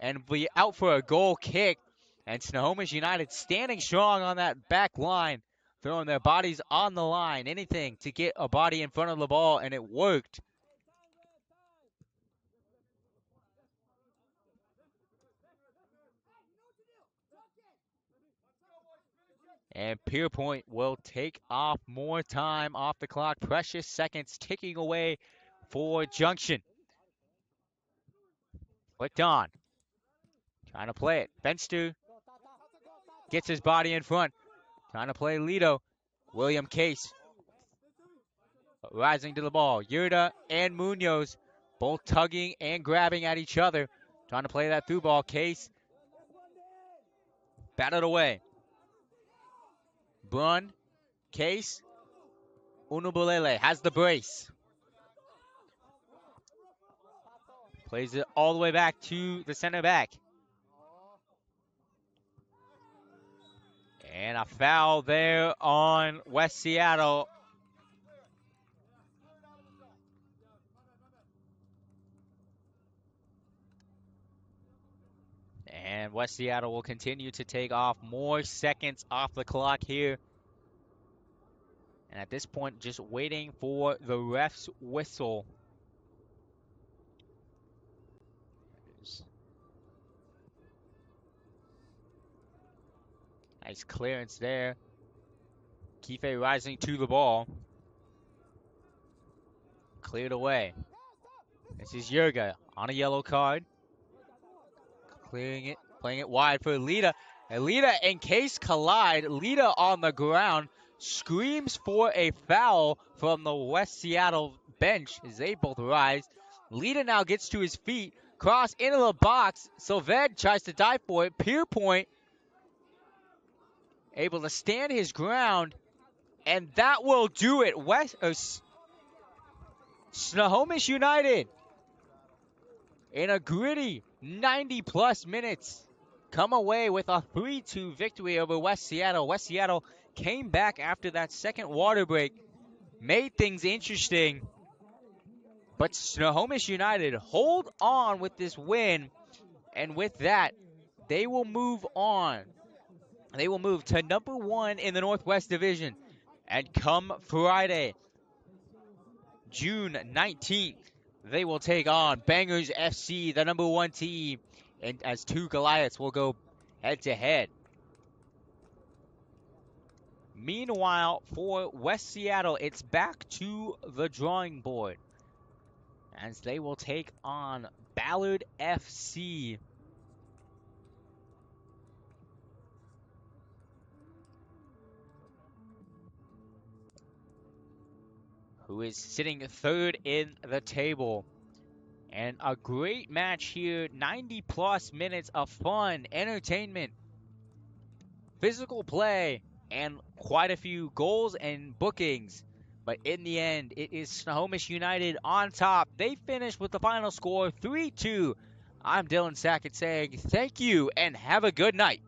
and be out for a goal kick. And Snohomish United standing strong on that back line, throwing their bodies on the line, anything to get a body in front of the ball, and it worked. And Pierpoint will take off more time off the clock. Precious seconds ticking away for Junction. Flicked on. Trying to play it. Fenster gets his body in front. Trying to play Lido. William Case rising to the ball. Yurda and Munoz both tugging and grabbing at each other. Trying to play that through ball. Case batted away. Brun, Case, Unubulele has the brace. Plays it all the way back to the center back. And a foul there on West Seattle. And West Seattle will continue to take off more seconds off the clock here. And at this point, just waiting for the ref's whistle. Nice clearance there. Kife rising to the ball. Cleared away. This is Yurga on a yellow card. Clearing it, playing it wide for Lita. And Lita and Case collide. Lita on the ground screams for a foul from the West Seattle bench as they both rise. Lita now gets to his feet. Cross into the box. Sylved tries to dive for it. Pierpoint able to stand his ground. And that will do it. Snohomish United in a gritty 90-plus minutes come away with a 3-2 victory over West Seattle. West Seattle came back after that second water break, made things interesting. But Snohomish United hold on with this win, and with that, they will move on. They will move to number 1 in the Northwest Division. And come Friday, June 19th, they will take on Bangers FC, the number 1 team, and as two Goliaths will go head-to-head. Meanwhile, for West Seattle, it's back to the drawing board as they will take on Ballard FC. Who is sitting 3rd in the table. And a great match here, 90-plus minutes of fun, entertainment, physical play, and quite a few goals and bookings. But in the end, it is Snohomish United on top. They finish with the final score 3-2. I'm Dylan Sackett saying thank you and have a good night.